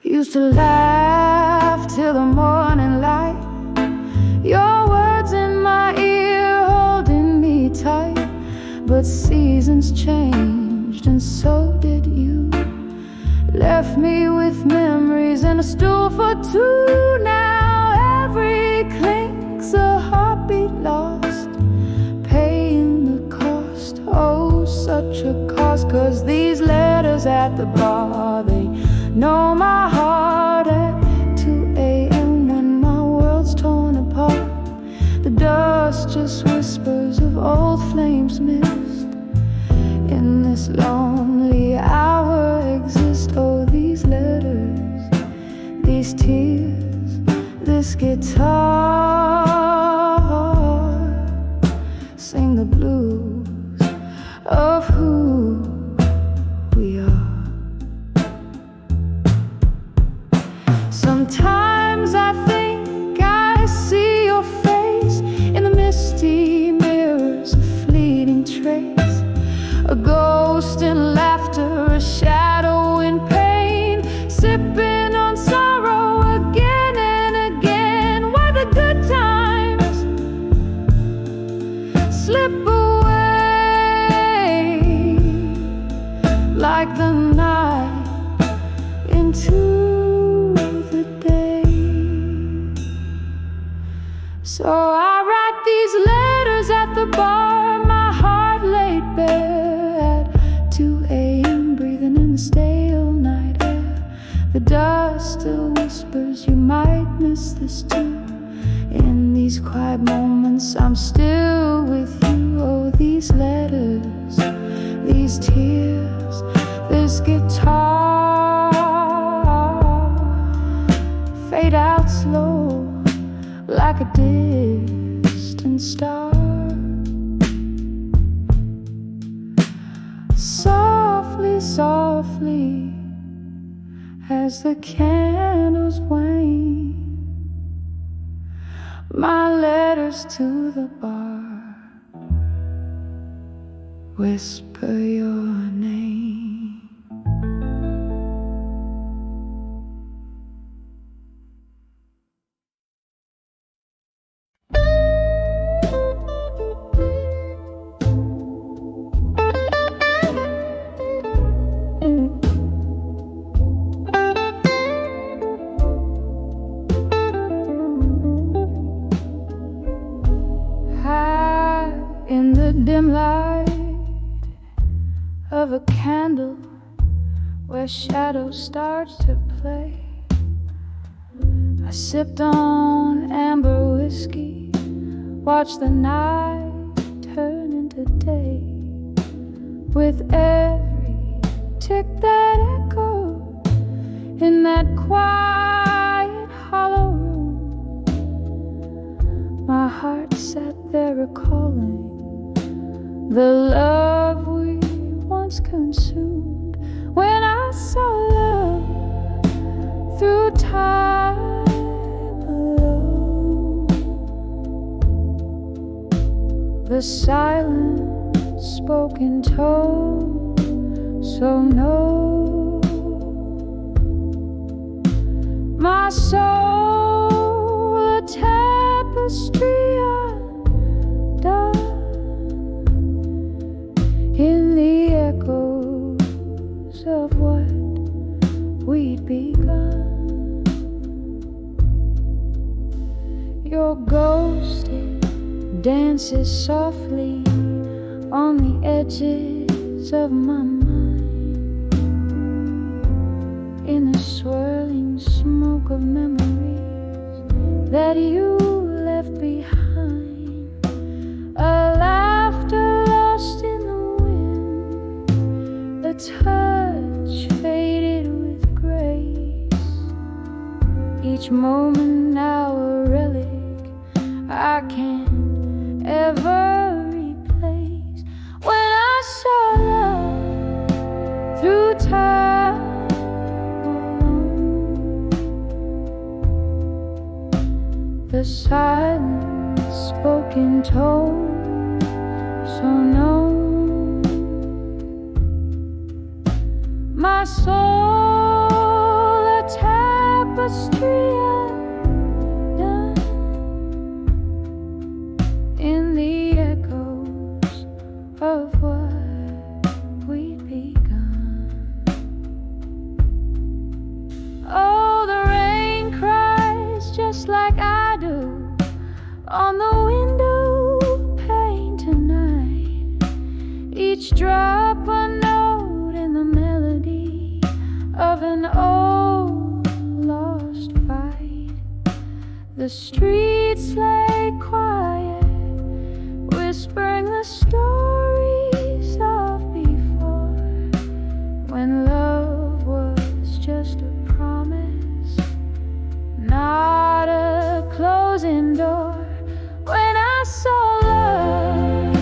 Used to laugh till the morning light, your words in my ear holding me tight. But seasons changed and so did you. Left me with memories and a stool for two. Now every clink's a heartbeat lost, paying the cost. Oh, such a cost. 'Cause these letters at the bar, they know my heart at 2 a.m. when my world's torn apart. The dust just whispers of old flames missed. In this lonely hour exist, oh, these letters, these tears, this guitar. sing the blues of who we are. Sometimes I think I see your face in the misty mirrors, a fleeting trace, a ghost in laughter, a shadow in pain, sipping on sorrow again and again. Why the good times slip away like the night into the day. So I write these letters at the bar, my heart laid bare at 2 a.m., breathing in the stale night air. The dust still whispers you might miss this too. In these quiet moments I'm still with you. Oh, these letters, these tears, this guitar fade out slow like a distant star. Softly, softly, as the candles wane, my letters to the bar whisper your name. In the dim light of a candle where shadows start to play, I sipped on amber whiskey, watched the night turn into day. With every tick that echoed in that quiet hollow room, my heart sat there recalling the love we once consumed. When I saw love through time alone, the silent spoken tone, so no, my soul a tapestry undone in the echoes of what we'd begun. Your ghost, it dances softly on the edges of my mind, in the swirling smoke of memories that you left behind. A laughter lost in the wind, the touch faded with grace, each moment now a relic I can't ever replace. When I saw love through time alone, the silent spoken tone, so no, my soul a tapestry undone in the echoes of what we'd begun. Oh, the rain cries just like I do on the window pane tonight, each drop a note in the melody of an old lost fight. The streets lay quiet, whispering the stories of before, when love was just a promise, not a closing door. When I saw love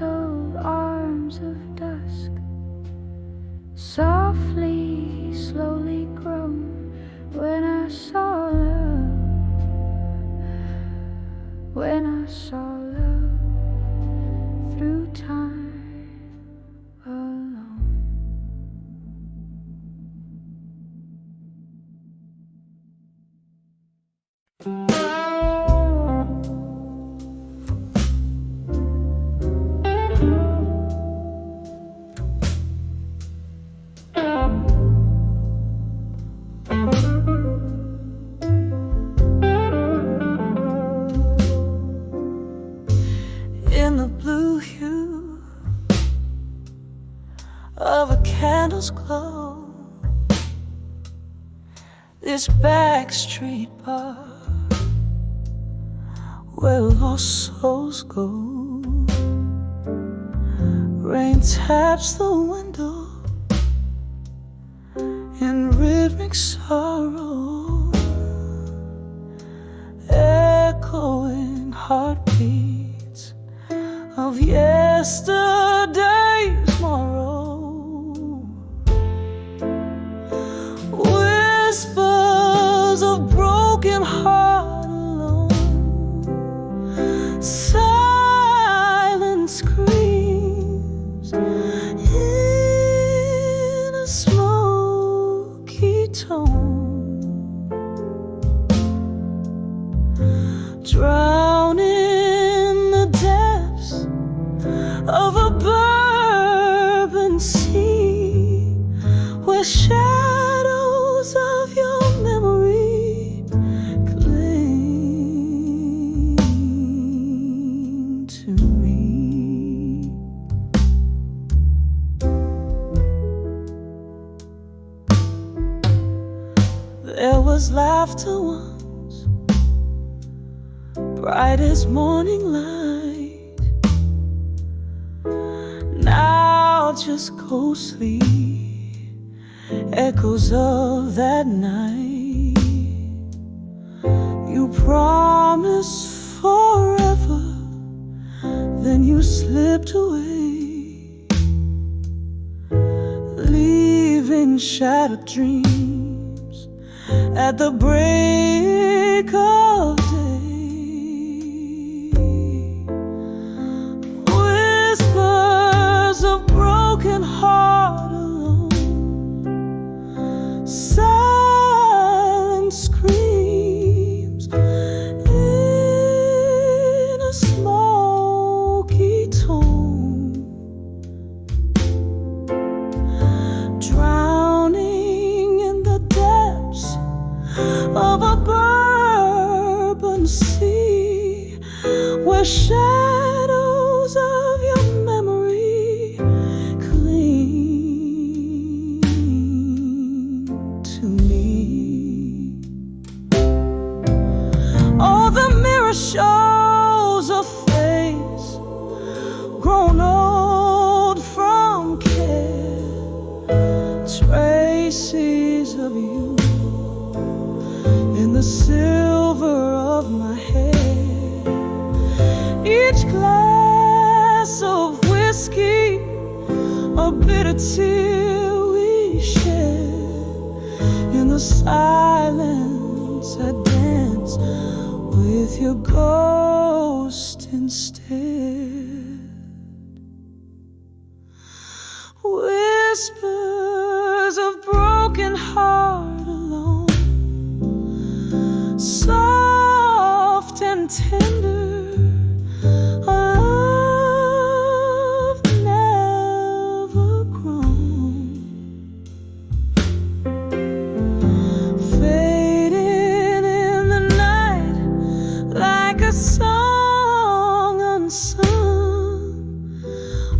gentle arms of dusk, softly, slowly grown. When I saw love, when I saw love through time alone. In the blue hue of a candle's glow, this backstreet bar where lost souls go. Rain taps the window in rhythmic sorrow, echoing heartbeats of yesterday's morrow. Whispers of broken heart alone, silent screams in a smoky tone, drowning of a bourbon sea, where shadows of your memory cling to me. There was laughter once, bright as morning light. Now just ghostly echoes of that night. You promised forever, then you slipped away, leaving shattered dreams at the break of day. Broken heart alone, silent screams in a smoky tone, drowning in the depths of a bourbon sea, where shadows of your memory to me. Oh, the mirror shows a face grown old from care, traces of you in the silver of my hair. Each glass of whiskey, a bitter tear we share. In the silence I dance with your ghost instead. Whispers of broken heart alone, soft and tender,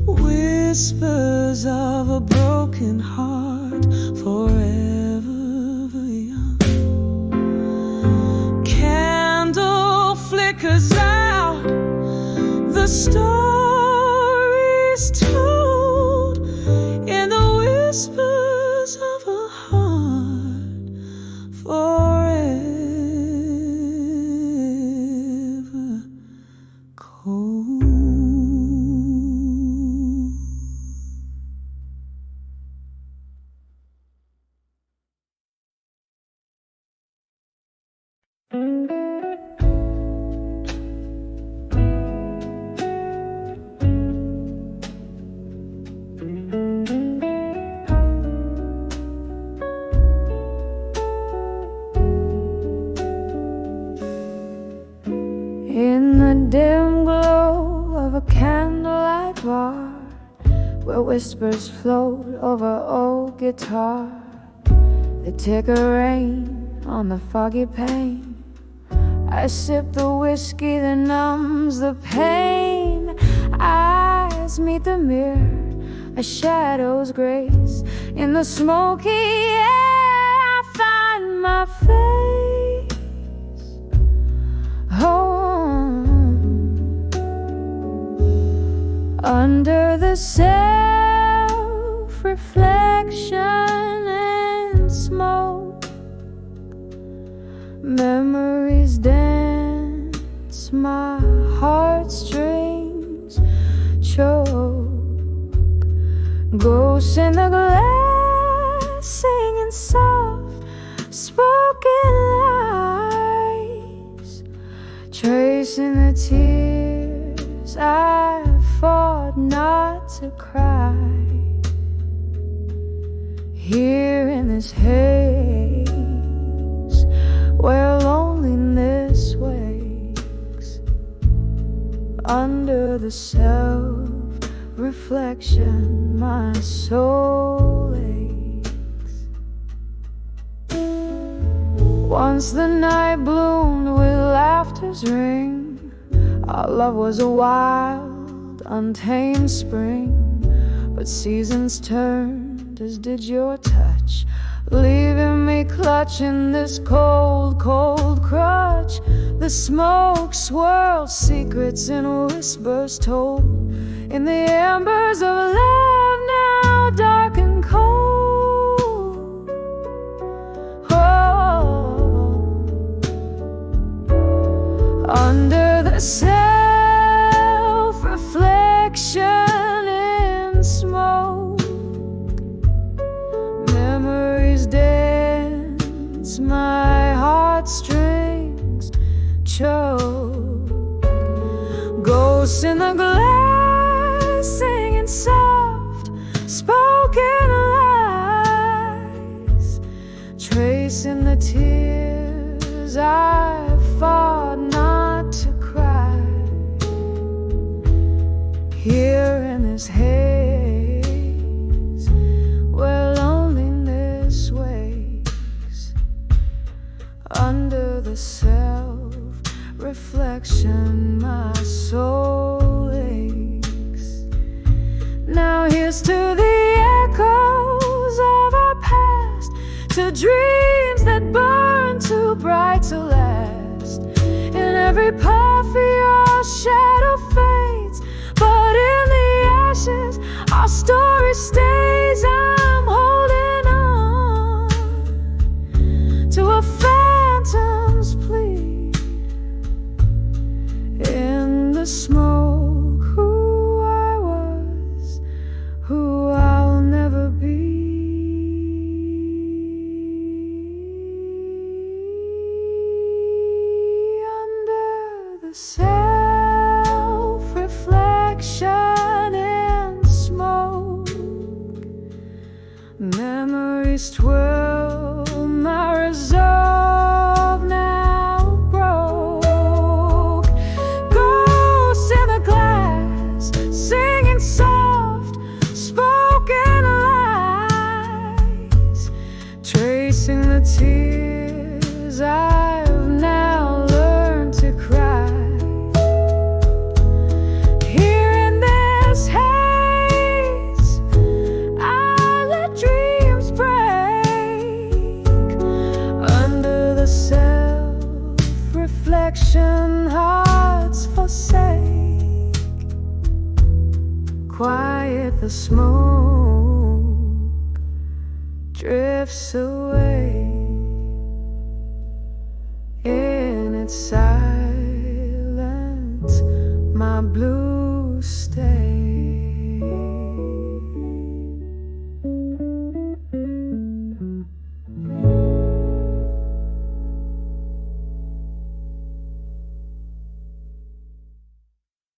whispers of a broken heart, forever young. Candle flickers out, the stories told in the whispers of a heart, forever cold. where whispers float over old guitar. They take a rain on the foggy pane. I sip the whiskey that numbs the pain. Eyes meet the mirror, a shadow's grace. In the smoky air I find my face. Oh, under the self-reflection and smoke, memories dance, my heartstrings choke. Ghosts in the glass singing soft spoken lies, tracing the tears I fought not to cry. Here in this haze where loneliness wakes, under the self-reflection my soul aches. Once the night bloomed with laughter's ring. Our love was a wild, untamed spring, but seasons turned, as did your touch, leaving me clutching this cold, cold crutch. The smoke swirled, secrets and whispers told, in the embers of love now dark and cold. Oh, under the self-reflection and smoke, memories dance, my heartstrings choke. Ghosts in the glass singing soft spoken lies, tracing the tears I fought not to cry. Here in this haze where loneliness wakes, under the self-reflection my soul aches. Now here's to the echoes of our past, to dreams that burn too bright to last. In every puff your shadow fades, but in the ashes our story stays. I'm holding on to a phantom's plea. In the smoke, who I was, who I'll never be. Under the self-reflection and smoke, memories twirl, my resolve now broke. Ghosts in the glass singing soft spoken lies, tracing the tears I've now learned to cry. Here in this haze I let dreams break, under the self-reflection hearts forsake. Quiet, the smoke drifts away in its silence.